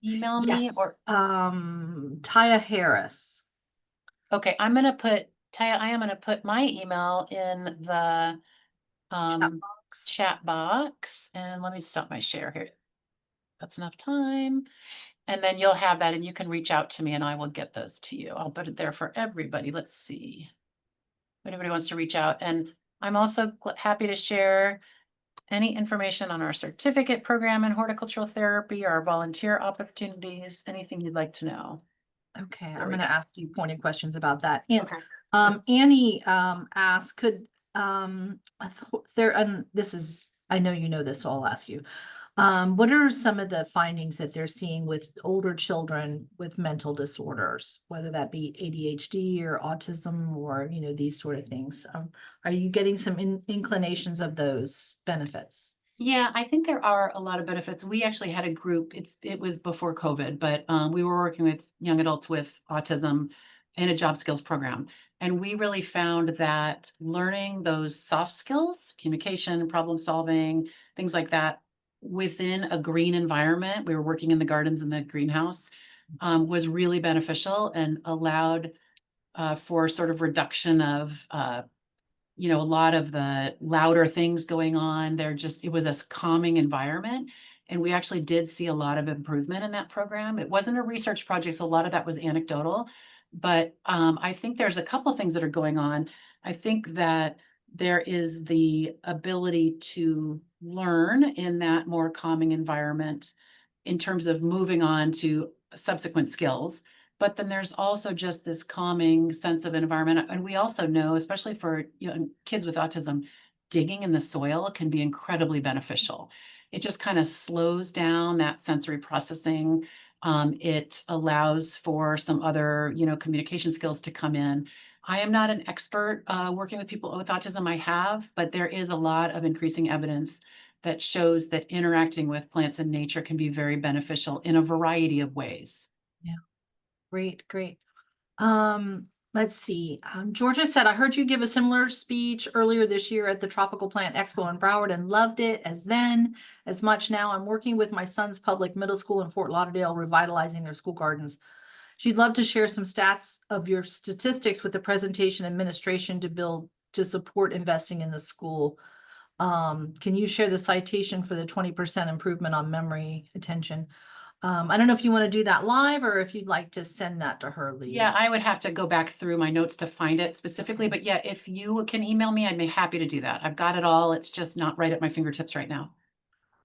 email me Yes. or Taya Harris. okay, Taya, I am gonna put my email in the chat box. And let me stop my share here. That's enough time. And then you'll have that and you can reach out to me and I will get those to you. I'll put it there for everybody. Let's see. If anybody wants to reach out. And I'm also happy to share any information on our certificate program in horticultural therapy, our volunteer opportunities, anything you'd like to know. Okay, There I'm we going to go. ask you pointed questions about that. And Okay. Annie asked, could and this is, I know you know this, so I'll ask you. What are some of the findings that they're seeing with older children with mental disorders, whether that be ADHD or autism or, these sort of things? Are you getting some inclinations of those benefits? Yeah, I think there are a lot of benefits. We actually had a group, it was before COVID, but we were working with young adults with autism in a job skills program. And we really found that learning those soft skills, communication, problem solving, things like that, within a green environment, we were working in the gardens in the greenhouse, was really beneficial and allowed for sort of reduction of a lot of the louder things going on. It was a calming environment. And we actually did see a lot of improvement in that program. It wasn't a research project, so a lot of that was anecdotal. But I think there's a couple things that are going on. I think that there is the ability to learn in that more calming environment in terms of moving on to subsequent skills. But then there's also just this calming sense of environment. And we also know, especially for kids with autism, digging in the soil can be incredibly beneficial. It just kind of slows down that sensory processing. It allows for some other, communication skills to come in. I am not an expert working with people with autism. I have, but there is a lot of increasing evidence that shows that interacting with plants and nature can be very beneficial in a variety of ways. Great, great. Let's see. Georgia said, I heard you give a similar speech earlier this year at the Tropical Plant Expo in Broward and loved it as much now. I'm working with my son's public middle school in Fort Lauderdale, revitalizing their school gardens. She'd love to share some stats of your statistics with the presentation administration to support investing in the school. Can you share the citation for the 20% improvement on memory attention? I don't know if you want to do that live or if you'd like to send that to her, Lee. Yeah, I would have to go back through my notes to find it specifically, but yeah, if you can email me, I'd be happy to do that. I've got it all. It's just not right at my fingertips right now.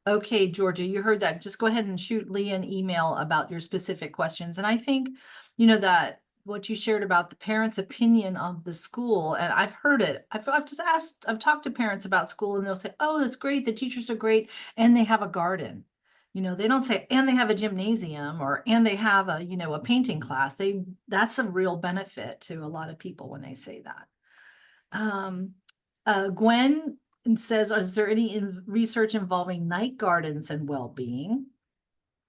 Okay, Georgia, you heard that. Just go ahead and shoot Lee an email about your specific questions. And I think, that what you shared about the parents' opinion of the school, and I've heard it. I've talked to parents about school and they'll say, oh, that's great. The teachers are great. And they have a garden. They don't say, and they have a gymnasium and they have a painting class. That's a real benefit to a lot of people when they say that. Gwen says, is there any research involving night gardens and well-being?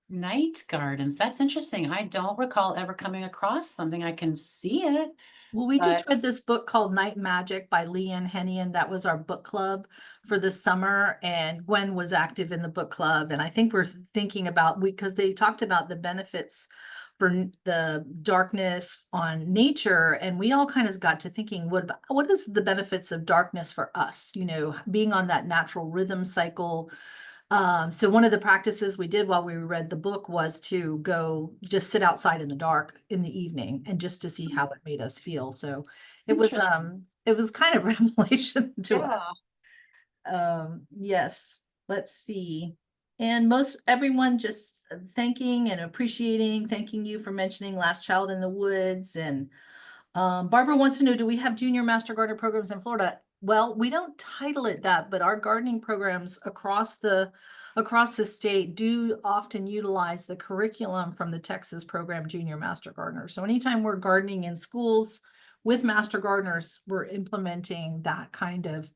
Night gardens. That's interesting. I don't recall ever coming across something. I can see it. Well, we just read this book called Night Magic by Leah Diehl, and that was our book club for the summer. And Gwen was active in the book club. And I think we're thinking about, because they talked about the benefits for the darkness on nature. And we all kind of got to thinking, what is the benefits of darkness for us? Being on that natural rhythm cycle. So one of the practices we did while we read the book was to go just sit outside in the dark in the evening and just to see how it made us feel. So it was kind of revelation to us. Yes, let's see. And everyone just thanking you for mentioning Last Child in the Woods. And Barbara wants to know, do we have junior master gardener programs in Florida? Well, we don't title it that, but our gardening programs across the state do often utilize the curriculum from the Texas program Junior Master Gardener. So anytime we're gardening in schools with master gardeners, we're implementing that kind of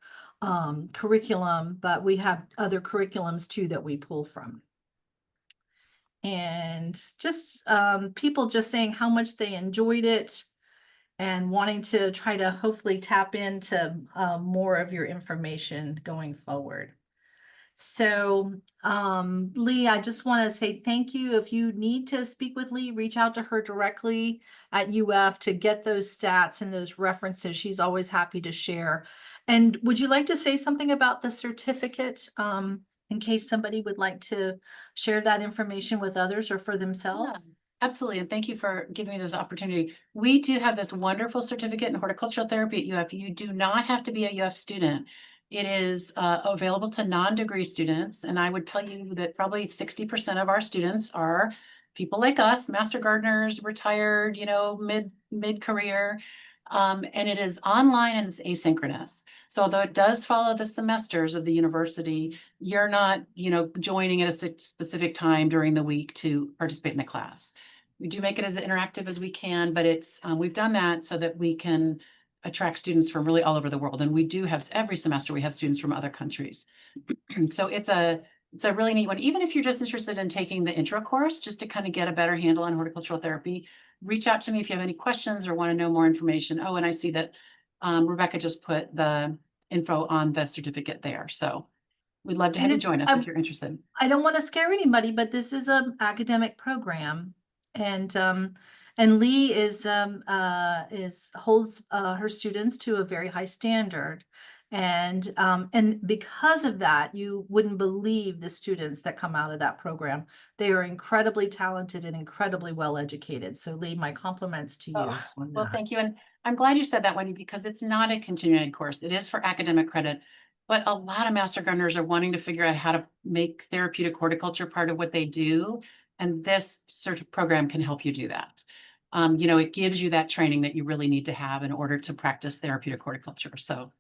curriculum, but we have other curriculums too that we pull from. And just people just saying how much they enjoyed it and wanting to try to hopefully tap into more of your information going forward. So, Lee, I just want to say thank you. If you need to speak with Lee, reach out to her directly at UF to get those stats and those references. She's always happy to share. And would you like to say something about the certificate in case somebody would like to share that information with others or for themselves? Yeah. Absolutely. And thank you for giving me this opportunity. We do have this wonderful certificate in horticultural therapy at UF. You do not have to be a UF student. It is available to non-degree students. And I would tell you that probably 60% of our students are people like us, master gardeners, retired, mid-career. And it is online and it's asynchronous. So although it does follow the semesters of the university, you're not, joining at a specific time during the week to participate in the class. We do make it as interactive as we can, but we've done that so that we can attract students from really all over the world. And we do have every semester, we have students from other countries. So it's a really neat one. Even if you're just interested in taking the intro course, just to kind of get a better handle on horticultural therapy, reach out to me if you have any questions or want to know more information. Oh, and I see that Rebecca just put the info on the certificate there. So we'd love to have you join us if you're interested. I don't want to scare anybody, but this is an academic program. And Lee holds her students to a very high standard. And because of that, you wouldn't believe the students that come out of that program. They are incredibly talented and incredibly well educated. So Lee, my compliments to you on Well, that. thank you. And I'm glad you said that, Wendy, because it's not a continuing course. It is for academic credit. But a lot of master gardeners are wanting to figure out how to make therapeutic horticulture part of what they do. And this sort of program can help you do that. You know, it gives you that training that you really need to have in order to practice therapeutic horticulture. So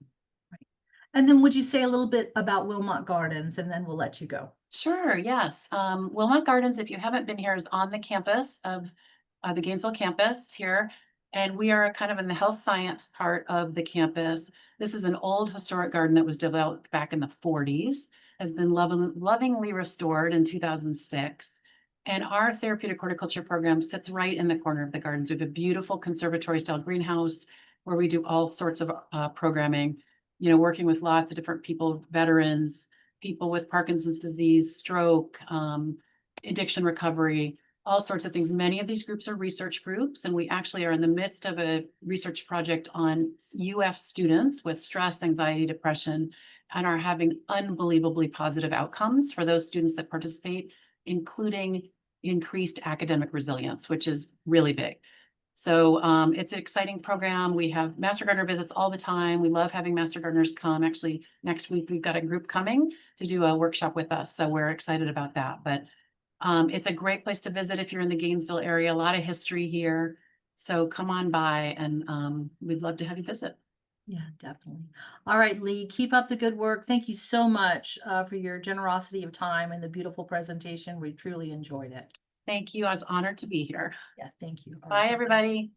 And then would you say a little bit about Wilmot Gardens, and then we'll let you go. sure, yes. Wilmot Gardens, if you haven't been here, is on the campus of the Gainesville campus here. And we are kind of in the health science part of the campus. This is an old historic garden that was developed back in the 40s, has been lovingly restored in 2006. And our therapeutic horticulture program sits right in the corner of the gardens. We have a beautiful conservatory style greenhouse where we do all sorts of programming, you know, working with lots of different people, veterans, people with Parkinson's disease, stroke, addiction recovery, all sorts of things. Many of these groups are research groups, and we actually are in the midst of a research project on UF students with stress, anxiety, depression, and are having unbelievably positive outcomes for those students that participate, including increased academic resilience, which is really big. So it's an exciting program. We have master gardener visits all the time. We love having master gardeners come. Actually, next week we've got a group coming to do a workshop with us. So we're excited about that. But it's a great place to visit if you're in the Gainesville area. A lot of history here. So come on by, and we'd love to have you visit. Yeah, definitely. All right, Lee, keep up the good work. Thank you so much for your generosity of time and the beautiful presentation. We truly enjoyed it. Thank you. I was honored to be here. Yeah, thank you. All Bye, right, bye-bye. everybody.